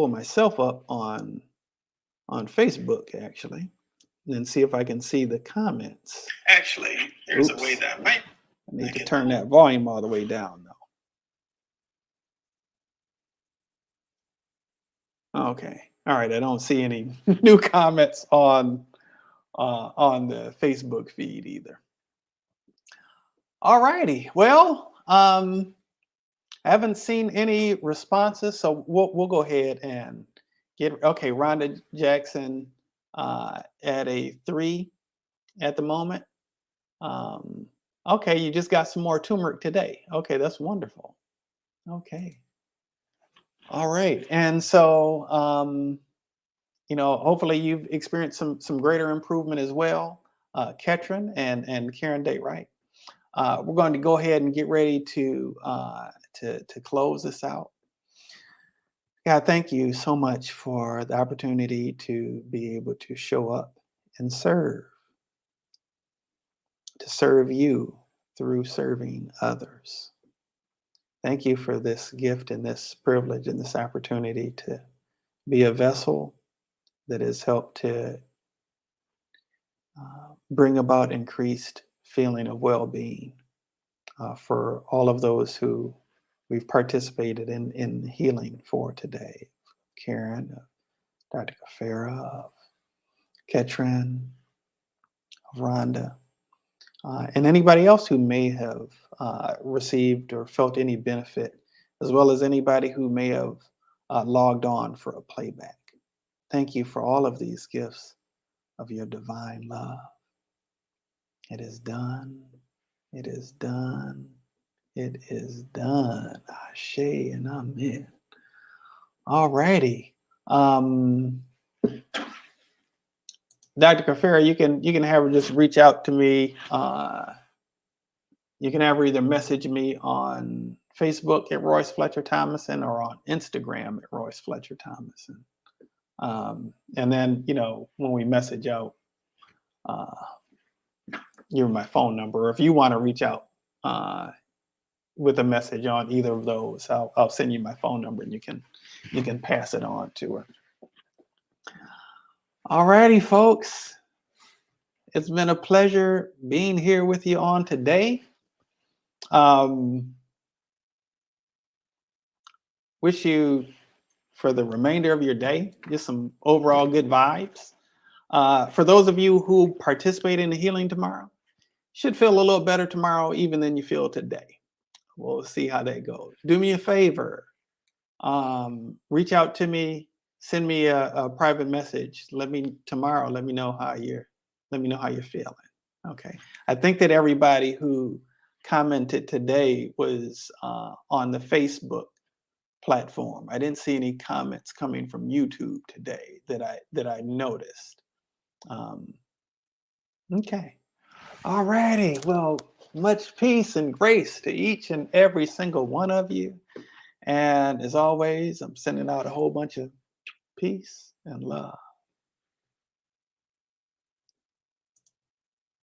Speaker 1: myself up on Facebook actually, and then see if I can see the comments. Actually, there's a way that I need to turn that volume all the way down though. Okay, all right. I don't see any new comments on the Facebook feed either. All righty. Well, I haven't seen any responses, so we'll go ahead and get. Okay, Rhonda Jackson at a 3 at the moment. Okay, you just got some more turmeric today. Okay, that's wonderful. Okay. All right. And so, hopefully you've experienced some greater improvement as well, Ketrin and Karen Day, right? We're going to go ahead and get ready to close this out. God, thank you so much for the opportunity to be able to show up and serve, to serve you through serving others. Thank you for this gift and this privilege and this opportunity to be a vessel that has helped to bring about increased feeling of well-being for all of those who we've participated in healing for today. Karen, Dr. Kafera, Ketrin, Rhonda, and anybody else who may have received or felt any benefit, as well as anybody who may have logged on for a playback. Thank you for all of these gifts of your divine love. It is done. It is done. It is done. Ashe and amen. All righty. Dr. Kafera, you can have her just reach out to me. You can have her either message me on Facebook at Royce Fletcher Thomason or on Instagram at Royce Fletcher Thomason. And then, when we message out, give my phone number. Or if you want to reach out with a message on either of those, I'll send you my phone number and you can pass it on to her. All righty, folks. It's been a pleasure being here with you on today. Wish you for the remainder of your day just some overall good vibes. For those of you who participate in the healing tomorrow, should feel a little better tomorrow even than you feel today. We'll see how that goes. Do me a favor. Reach out to me, send me a private message. Let me know how you're feeling. Okay. I think that everybody who commented today was on the Facebook platform. I didn't see any comments coming from YouTube today that I noticed. Okay. All righty. Well, much peace and grace to each and every single one of you. And as always, I'm sending out a whole bunch of peace and love.